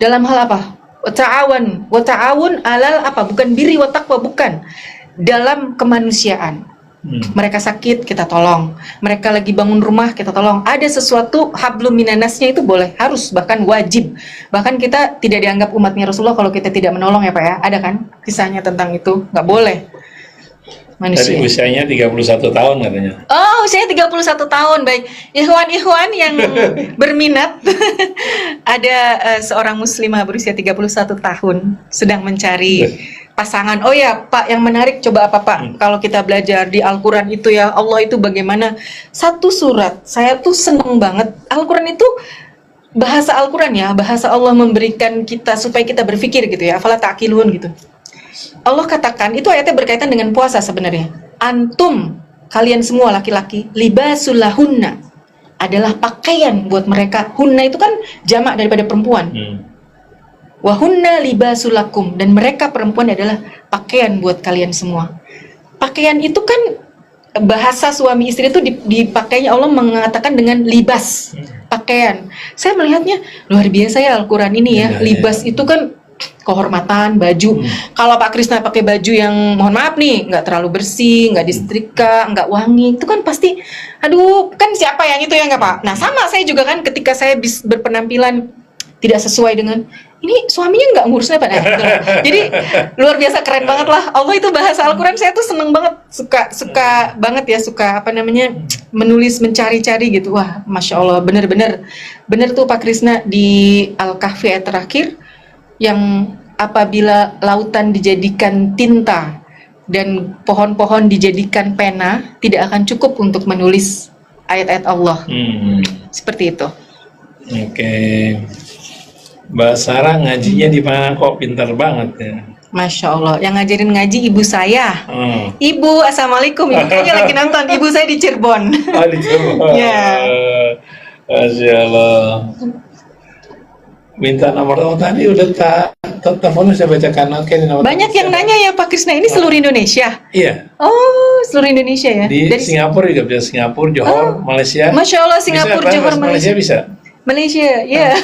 Dalam hal apa? Wata'awun alal apa? Bukan biri wa taqwa, bukan. Dalam kemanusiaan. Mereka sakit, kita tolong. Mereka lagi bangun rumah, kita tolong. Ada sesuatu hablum minanasnya, itu boleh, harus, bahkan wajib. Bahkan kita tidak dianggap umatnya Rasulullah kalau kita tidak menolong ya Pak ya. Ada kan kisahnya tentang itu? Nggak boleh. Manusia. Tadi usianya 31 tahun katanya. Oh, usianya 31 tahun. Baik. Ikhwan-ikhwan yang berminat, ada seorang muslimah berusia 31 tahun sedang mencari pasangan. Oh ya Pak, yang menarik coba apa Pak? Kalau kita belajar di Al-Quran itu ya, Allah itu bagaimana? Satu surat, saya tuh seneng banget. Al-Quran itu bahasa Al-Quran ya, bahasa Allah memberikan kita supaya kita berpikir gitu ya. Afala ta'qilun gitu. Allah katakan, itu ayatnya berkaitan dengan puasa sebenarnya. Antum, kalian semua laki-laki, libasul lahunna, adalah pakaian buat mereka. Hunna itu kan jamak daripada perempuan. Wahunna libasulakum, dan mereka perempuan adalah pakaian buat kalian semua. Pakaian itu kan bahasa suami istri itu dipakainya, Allah mengatakan dengan libas, pakaian. Saya melihatnya luar biasa ya Al-Quran ini ya. Libas itu kan kehormatan, baju. Kalau Pak Krisna pakai baju yang mohon maaf nih, nggak terlalu bersih, nggak disetrika, nggak wangi, itu kan pasti, aduh, kan siapa yang itu ya nggak Pak? Nah sama saya juga kan, ketika saya berpenampilan tidak sesuai dengan ini, suaminya nggak ngurusnya Pak. Nah, jadi luar biasa, keren banget lah. Allah itu bahasa Al-Quran saya tuh seneng banget, suka banget ya, suka apa namanya, menulis, mencari-cari gitu. Wah, Masya Allah, bener tuh Pak Krisna di Al-Kahfi ayat terakhir, yang apabila lautan dijadikan tinta dan pohon-pohon dijadikan pena, tidak akan cukup untuk menulis ayat-ayat Allah. Seperti itu. Oke. Mbak Sarah ngajinya di mana kok pintar banget ya? Masya Allah, yang ngajarin ngaji ibu saya. Ibu, assalamualaikum. Ibu kayaknya lagi nonton. Ibu saya di Cirebon. Oh, di Cirebon. Ya. Masya Allah. Minta nomor tadi udah teleponnya saya bacakan. Oke, nomor. Banyak yang nanya ya Pak Krisna, ini seluruh Indonesia? Iya. Oh, seluruh Indonesia ya? Di dari Singapura juga bisa, Singapura, Johor, Malaysia. Masya Allah, Singapura, bisa, Johor, Malaysia bisa. Malaysia, ya.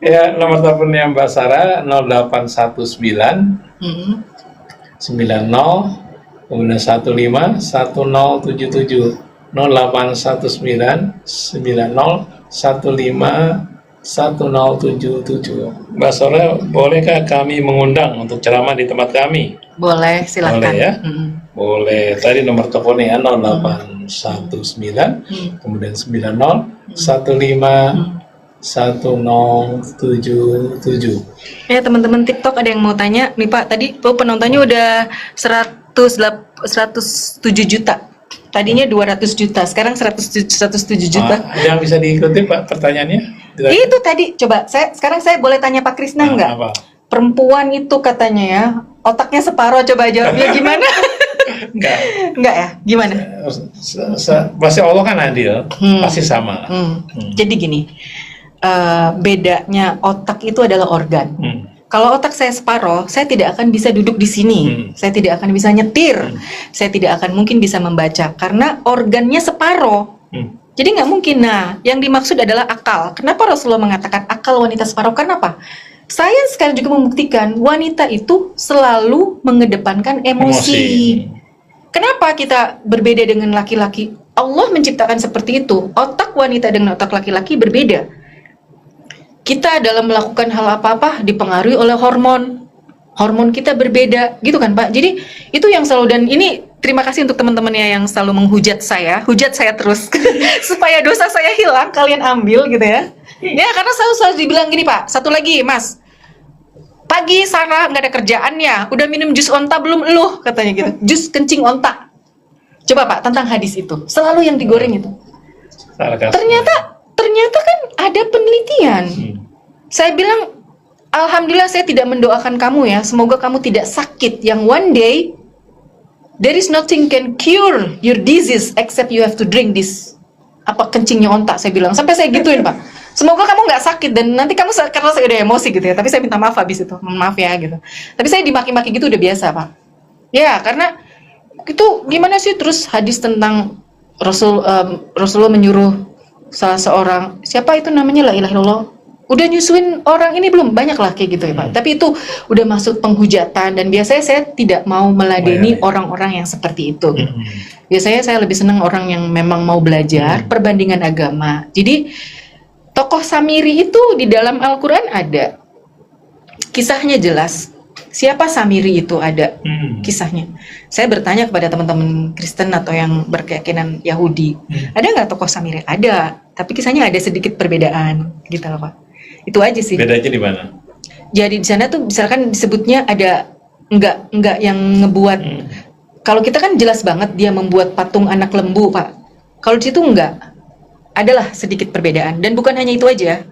Ya, nomor teleponnya Mbak Sarah 0819 kemudian 15 1077 0819 90 15 1077. Mbak Sora, bolehkah kami mengundang untuk ceramah di tempat kami? Boleh, silakan. Boleh ya? Mm. Boleh. Tadi nomor teleponnya 0819 kemudian 90 15 1077. Ya teman-teman TikTok ada yang mau tanya nih Pak, tadi penontonnya udah 107 juta. Tadinya 200 juta, sekarang 107 juta. Yang bisa diikuti Pak pertanyaannya? Itu tadi, coba sekarang saya boleh tanya Pak Krisna nggak? Apa? Perempuan itu katanya ya, otaknya separuh, coba jawabnya gimana? Enggak ya, gimana? Pasti Allah kan adil, pasti sama. Jadi gini, bedanya otak itu adalah organ. Kalau otak saya separoh, saya tidak akan bisa duduk di sini, saya tidak akan bisa nyetir, saya tidak akan mungkin bisa membaca karena organnya separoh. Jadi nggak mungkin. Nah, yang dimaksud adalah akal. Kenapa Rasulullah mengatakan akal wanita separoh? Kenapa? Sains sekarang juga membuktikan wanita itu selalu mengedepankan emosi. Kenapa kita berbeda dengan laki-laki? Allah menciptakan seperti itu. Otak wanita dengan otak laki-laki berbeda. Kita dalam melakukan hal apa-apa dipengaruhi oleh hormon. Hormon kita berbeda, gitu kan Pak? Jadi itu yang selalu, dan ini terima kasih untuk teman-temannya yang selalu menghujat saya. Hujat saya terus supaya dosa saya hilang, kalian ambil gitu ya. Ya karena selalu dibilang gini Pak, satu lagi Mas, pagi Sarah nggak ada kerjaannya, udah minum jus onta belum eluh, katanya gitu. Jus kencing onta. Coba Pak, tentang hadis itu, selalu yang digoreng itu. Ternyata kan ada penelitian. Saya bilang, alhamdulillah saya tidak mendoakan kamu ya, semoga kamu tidak sakit, yang one day there is nothing can cure your disease except you have to drink this. Apa kencingnya onta, saya bilang. Sampai saya gituin Pak. Semoga kamu nggak sakit dan nanti kamu, karena saya udah emosi gitu ya. Tapi saya minta maaf habis itu, maaf ya gitu. Tapi saya dimaki-maki gitu udah biasa Pak. Ya karena itu gimana sih, terus hadis tentang Rasulullah menyuruh salah seorang, siapa itu namanya, la ilaha illallah, udah nyusuin orang ini belum, banyak lah kayak gitu ya Pak. Tapi itu udah masuk penghujatan dan biasanya saya tidak mau meladeni orang-orang yang seperti itu. Biasanya saya lebih senang orang yang memang mau belajar perbandingan agama. Jadi tokoh Samiri itu di dalam Al-Quran ada, kisahnya jelas. Siapa Samiri itu ada kisahnya. Saya bertanya kepada teman-teman Kristen atau yang berkeyakinan Yahudi, ada nggak tokoh Samiri? Ada, tapi kisahnya ada sedikit perbedaan, gitu loh Pak. Itu aja sih. Bedanya di mana? Jadi di sana tuh misalkan disebutnya ada nggak yang ngebuat. Kalau kita kan jelas banget dia membuat patung anak lembu Pak. Kalau di situ enggak. Adalah sedikit perbedaan, dan bukan hanya itu aja.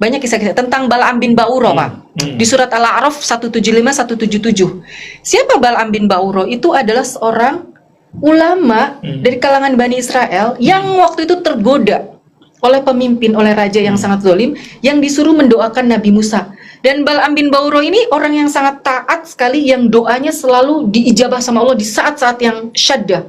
Banyak kisah-kisah tentang Bal'am bin Ba'uro Pak. Di surat Al-A'raf 175-177. Siapa Bal'am bin Ba'uro? Itu adalah seorang ulama dari kalangan Bani Israel yang waktu itu tergoda oleh pemimpin, oleh raja yang sangat zalim, yang disuruh mendoakan Nabi Musa. Dan Bal'am bin Ba'uro ini orang yang sangat taat sekali, yang doanya selalu diijabah sama Allah di saat-saat yang syaddah,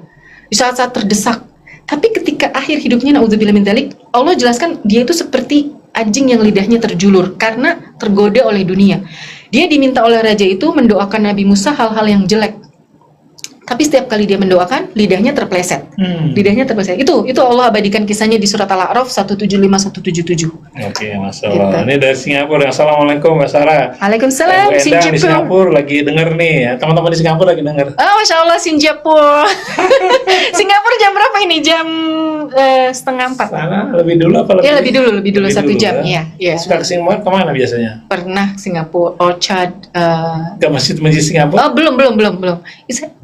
di saat-saat terdesak. Tapi ketika akhir hidupnya, na'udzubillah min dzalik, Allah jelaskan dia itu seperti anjing yang lidahnya terjulur karena tergoda oleh dunia. Dia diminta oleh raja itu mendoakan Nabi Musa hal-hal yang jelek. Tapi setiap kali dia mendoakan, lidahnya terpleset. Lidahnya terpleset. Itu Allah abadikan kisahnya di surat Al-A'raf 175-177. Oke, Masya Allah. Ini dari Singapura. Assalamualaikum Mbak Sarah. Waalaikumsalam. Bu Endang di Singapura lagi denger nih. Teman-teman di Singapura lagi denger. Oh, Masya Allah, Singapura. Singapura jam berapa ini? Jam 3:30. Sana lebih dulu apa lebih? Ya, lebih dulu 1 jam. Ya? Iya. Suka ke Singapura kemana biasanya? Pernah Singapura, Orchard. Ke masjid Singapura? Oh, belum.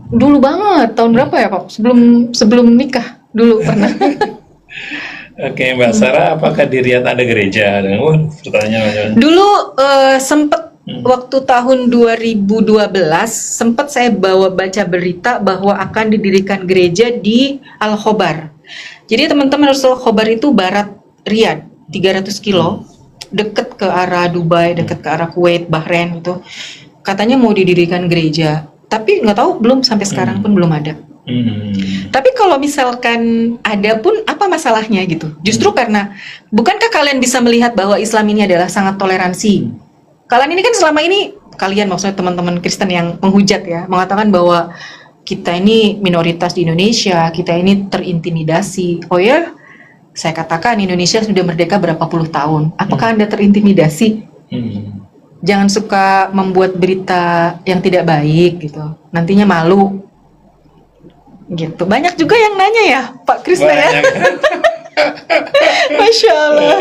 Dulu banget, tahun berapa ya Pak? Sebelum nikah dulu pernah. Oke, Mbak Sarah, apakah di Riyadh ada gereja? Pertanyaan. Dulu sempet waktu tahun 2012 sempat saya baca berita bahwa akan didirikan gereja di Al-Khobar. Jadi teman-teman, Al-Khobar itu barat Riyadh, 300 kilo, deket ke arah Dubai, deket ke arah Kuwait, Bahrain itu. Katanya mau didirikan gereja. Tapi nggak tahu, belum sampai sekarang pun belum ada. Tapi kalau misalkan ada pun apa masalahnya gitu? Justru karena, bukankah kalian bisa melihat bahwa Islam ini adalah sangat toleransi? Kalian ini kan selama ini kalian, maksudnya teman-teman Kristen yang menghujat ya, mengatakan bahwa kita ini minoritas di Indonesia, kita ini terintimidasi. Oh ya, saya katakan Indonesia sudah merdeka berapa puluh tahun. Apakah Anda terintimidasi? Jangan suka membuat berita yang tidak baik gitu. Nantinya malu. Gitu. Banyak juga yang nanya ya, Pak Krisna ya. Masya Allah.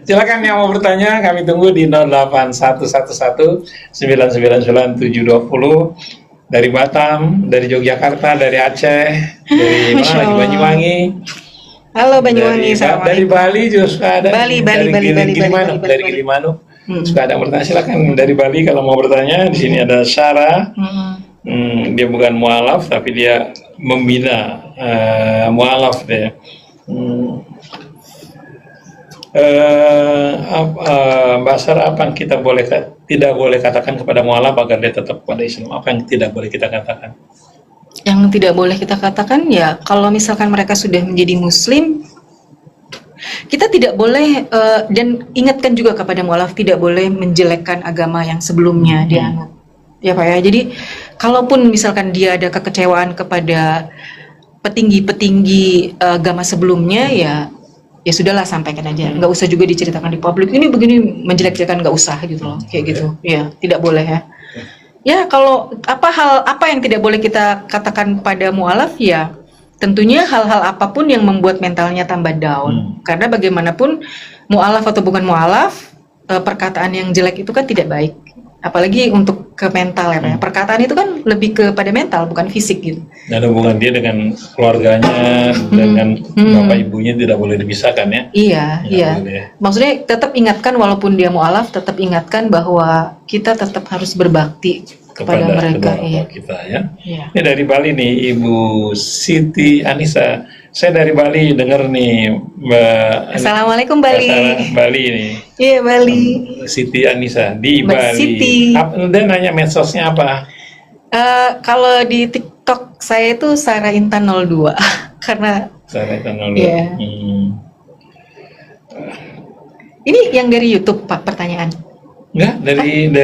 Silakan yang mau bertanya, kami tunggu di 08111 999 720 dari Batam, dari Yogyakarta, dari Aceh, dari Masya mana lagi, Allah. Banyuwangi. Halo Banyuwangi, dari Assalamualaikum. Bali juga suka ada. Bali, dari Gilimanuk, Bali. dari Gilimanuk. Suka ada yang bertanya, silakan dari Bali kalau mau bertanya. Di sini ada Sarah. Dia bukan mualaf tapi dia membina mualaf dia. Mbak Sarah, apa yang kita tidak boleh katakan kepada mualaf agar dia tetap pada Islam? Apa yang tidak boleh kita katakan? Yang tidak boleh kita katakan ya, kalau misalkan mereka sudah menjadi Muslim, kita tidak boleh dan ingatkan juga kepada mualaf tidak boleh menjelekkan agama yang sebelumnya dianut. Ya Pak ya. Jadi kalaupun misalkan dia ada kekecewaan kepada petinggi-petinggi agama sebelumnya, ya sudahlah, sampaikan aja. Nggak usah juga diceritakan di publik. Ini begini menjelek-jelekan, nggak usah gitu loh. Kayak gitu. Ya, tidak boleh ya. Ya, kalau apa yang tidak boleh kita katakan pada mualaf, ya tentunya hal-hal apapun yang membuat mentalnya tambah down. Karena bagaimanapun mualaf atau bukan mualaf, perkataan yang jelek itu kan tidak baik. Apalagi untuk ke mental ya Pak ya. Perkataan itu kan lebih kepada mental, bukan fisik gitu. Dan hubungan dia dengan keluarganya, dengan bapak ibunya tidak boleh dipisahkan ya. Iya. Boleh. Maksudnya tetap ingatkan, walaupun dia mualaf, tetap ingatkan bahwa kita tetap harus berbakti kepada mereka. kedua bapak kita ya. Iya. Ini dari Bali nih, Ibu Siti Anissa. Saya dari Bali dengar nih, Mbak. Assalamualaikum Bali. Bali nih. Iya Bali. Siti Anissa di Mbak Bali. Siti. Dia nanya medsosnya apa? Kalau di TikTok saya itu Sarah Intan 02 karena Saya tahu dulu. Iya. ini yang dari YouTube Pak pertanyaan. Enggak, dari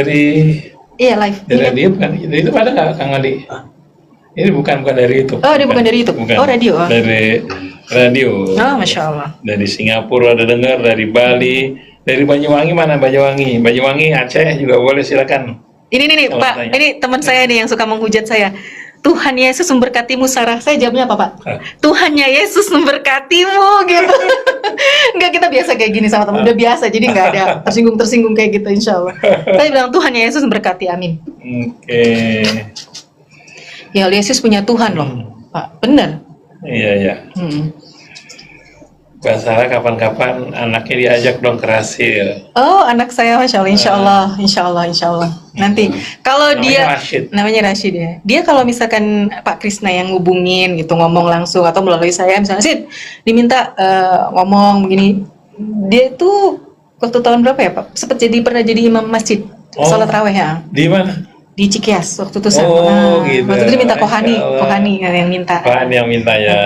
Iya live. dari Ini kan? radio bukan? Itu ada nggak Kang Adi? Ini bukan dari YouTube. Oh, dia bukan dari YouTube. Bukan. Oh, radio. Oh. Dari radio. Oh, Masya Allah. Dari Singapura ada dengar, dari Bali, dari Banyuwangi mana? Banyuwangi Aceh juga boleh, silakan. Ini nih Kalau Pak, tanya. ini teman saya nih yang suka menghujat saya. Tuhan Yesus memberkatimu Sarah. Saya jawabnya apa Pak? Tuhannya Yesus memberkatimu gitu. Enggak, kita biasa kayak gini sama teman. Udah biasa, jadi nggak ada tersinggung kayak gitu insya Allah. Saya bilang Tuhannya Yesus memberkati, amin. Oke. Ya Yesus punya Tuhan loh Pak, benar. Iya. Mbak Sarah, kapan-kapan anaknya diajak dong ke Rasil. Oh, anak saya Masya Allah, insya Allah. Nanti kalau Namanya dia Rashid. namanya Rashid ya. Dia kalau misalkan Pak Krisna yang ngubungin gitu, ngomong langsung atau melalui saya misalnya, Sid diminta ngomong begini. Dia itu waktu tahun berapa ya Pak? Pernah jadi imam masjid sholat raweh ya. Di mana? Di Cikias waktu itu Gitu. waktu itu dia minta Masya Allah. Kohani yang minta. Apaan yang minta ya?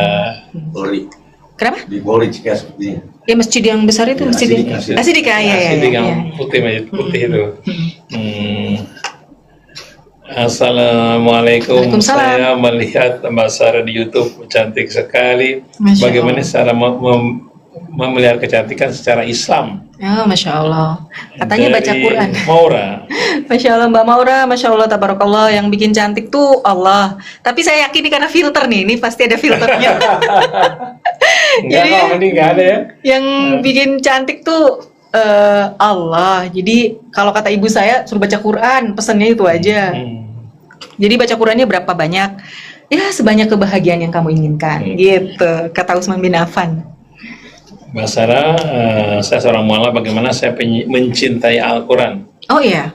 Polri Kenapa? di Polri Cikias sepertinya. Ya masjid yang besar itu Ya, masjid Asidika. Asidika ya. Masjid yang putih itu. Assalamualaikum. Waalaikumsalam. Saya melihat Mbak Sarah di YouTube, cantik sekali. Masya Bagaimana Allah. cara memelihara kecantikan secara Islam? Ya, Masya Allah. Katanya baca Dari Quran. Maura. Masya Allah Mbak Maura, Masya Allah, tabarakallah. Yang bikin cantik tuh Allah. Tapi saya yakin ini karena filter nih, ini pasti ada filternya. Enggak Jadi- kok, ini enggak ada ya. Yang bikin cantik tuh Allah. Jadi kalau kata ibu saya suruh baca Quran, pesannya itu aja. Jadi baca Qurannya berapa banyak? Ya sebanyak kebahagiaan yang kamu inginkan. Gitu, kata Utsman bin Affan. Mbak Sarah, saya seorang mualaf, bagaimana saya mencintai Al-Quran? Oh iya,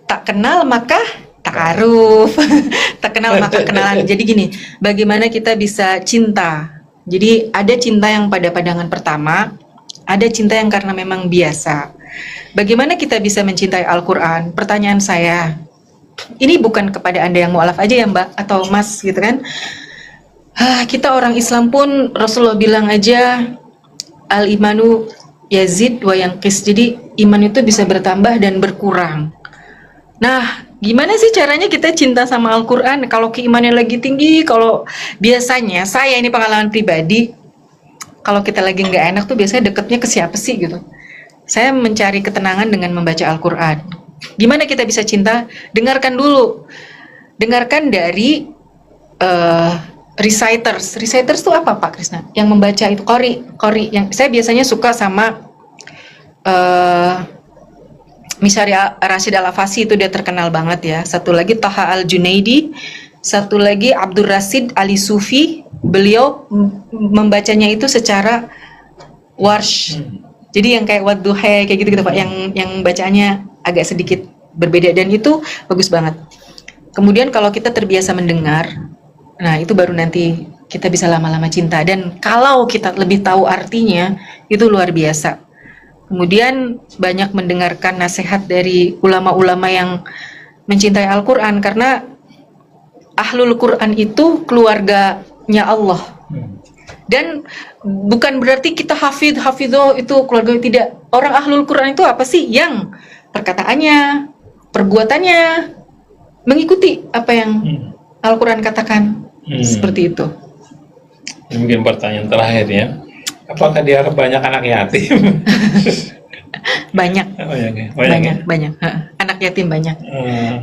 tak kenal maka ta'aruf, tak kenal maka kenalan. Jadi gini, bagaimana kita bisa cinta? Jadi ada cinta yang pada pandangan pertama, ada cinta yang karena memang biasa. Bagaimana kita bisa mencintai Al-Quran? Pertanyaan saya, ini bukan kepada Anda yang mualaf aja ya Mbak atau Mas gitu kan? Kita orang Islam pun Rasulullah bilang aja al-imanu yazid wa yanqis. Jadi iman itu bisa bertambah dan berkurang. Nah, gimana sih caranya kita cinta sama Al-Quran kalau keimannya lagi tinggi? Kalau biasanya, saya ini pengalaman pribadi, kalau kita lagi nggak enak tuh biasanya deketnya ke siapa sih gitu. Saya mencari ketenangan dengan membaca Al-Quran. Gimana kita bisa cinta? Dengarkan dulu. Dengarkan dari reciters. Reciters itu apa Pak Krisna? Yang membaca itu qori. Yang saya biasanya suka sama Misyari Rashid Al-Afasi, itu dia terkenal banget ya. Satu lagi Taha Al-Junaidi, satu lagi Abdul Rasid Ali Sufi. Beliau membacanya itu secara warsh. Jadi yang kayak wadduha kayak gitu-gitu Pak, yang bacaannya agak sedikit berbeda dan itu bagus banget. Kemudian kalau kita terbiasa mendengar, nah itu baru nanti kita bisa lama-lama cinta. Dan kalau kita lebih tahu artinya, itu luar biasa. Kemudian banyak mendengarkan nasihat dari ulama-ulama yang mencintai Al-Quran, karena Ahlul Quran itu keluarganya Allah. Dan bukan berarti kita hafidho itu keluarga, tidak. Orang Ahlul Quran itu apa sih? Yang perkataannya, perbuatannya mengikuti apa yang Al-Quran katakan. Seperti itu. Ini mungkin pertanyaan terakhir ya. Apakah di Arab banyak anak yatim? Banyak. Banyak. Anak yatim banyak.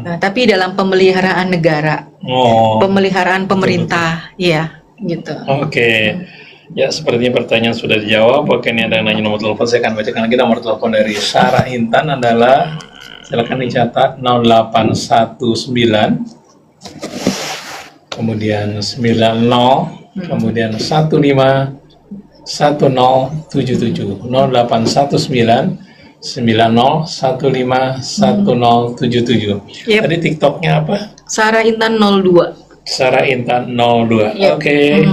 Nah, tapi dalam pemeliharaan negara, pemeliharaan pemerintah, iya, gitu. Oke. Ya, sepertinya pertanyaan sudah dijawab. Oke, ini ada yang nanya nomor telepon. Saya akan bacakan lagi nomor telepon dari Sarah Intan adalah, silakan dicatat, 0819 kemudian 90 kemudian 15 1077 0819 90 15 1077. Yep. Tadi TikToknya apa? Sarah Intan 02. Sarah Intan 02. Yep. Oke.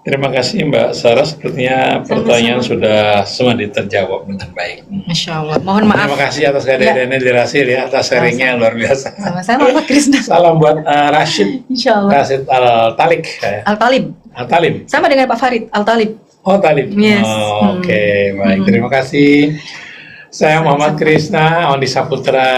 Terima kasih Mbak Sarah. Sepertinya pertanyaan sudah semua terjawab dengan baik. Masya Allah. Mohon maaf. Terima kasih atas kehadirannya di Rasil ya, atas sharingnya yang luar biasa. Sama-sama Pak Krisna. Salam buat Rashid. Insya Allah. Rashid Al-Talik. Al-Talib. Al-Talib. Sama dengan Pak Farid. Al-Talib. Oh, Talib. Yes. Oh, oke, baik. Terima kasih. Saya Muhammad Krisna, Ondi Saputra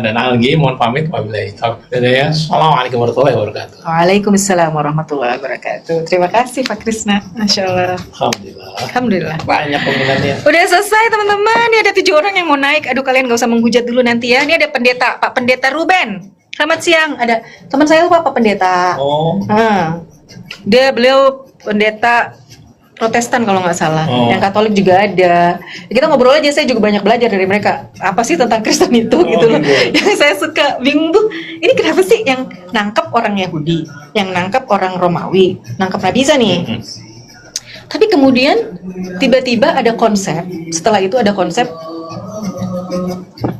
dan Algi. Mohon pamit. Wabillahi taufiq wal hidayah. Assalamualaikum warahmatullahi wabarakatuh. Waalaikumsalam warahmatullahi wabarakatuh. Terima kasih Pak Krisna. Masya Allah. Alhamdulillah. Banyak peminatnya. Udah selesai teman-teman. Ini ada 7 orang yang mau naik. Aduh, kalian gak usah menghujat dulu nanti ya. Ini ada pendeta, Pak Pendeta Ruben. Selamat siang. Ada teman saya Pak Pendeta. Oh. Beliau pendeta Protestan kalau nggak salah. Yang Katolik juga ada. Kita ngobrol aja, saya juga banyak belajar dari mereka. Apa sih tentang Kristen itu gitu loh. Yang saya suka bingung tuh, ini kenapa sih yang nangkep orang Yahudi, yang nangkep orang Romawi, nangkep Nabi Isa nih. Tapi kemudian tiba-tiba ada konsep, setelah itu ada konsep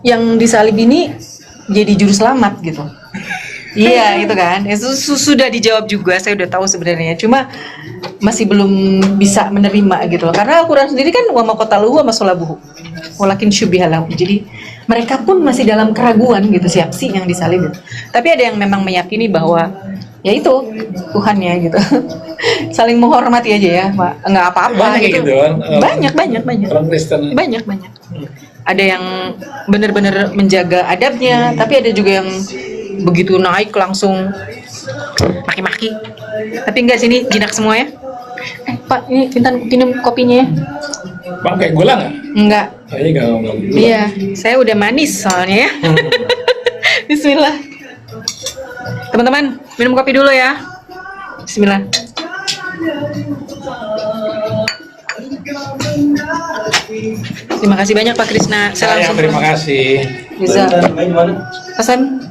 yang disalib ini jadi juru selamat gitu. Iya gitu kan. Itu sudah dijawab juga, saya udah tahu sebenarnya. Cuma masih belum bisa menerima gitu loh. Karena Al-Quran sendiri kan wa ma qataluhu wa ma salabuhu walakin syubbiha lahum. Jadi mereka pun masih dalam keraguan gitu, siapa sih yang disalib. Tapi ada yang memang meyakini bahwa ya itu Tuhannya gitu. Saling menghormati aja ya, Pak. Enggak apa-apa gitu. Banyak. Orang Kristen. Banyak. Ada yang benar-benar menjaga adabnya, tapi ada juga yang begitu naik langsung maki-maki. Tapi enggak, sini jinak semua ya. Pak, ini minum kopinya ya. Bang, kayak gula nggak? Enggak. Kayaknya nggak gula. Iya, saya udah manis soalnya ya. Bismillah. Teman-teman, minum kopi dulu ya. Bismillah. Terima kasih banyak Pak Krisna. Saya terima kasih. Bisa. Pesan.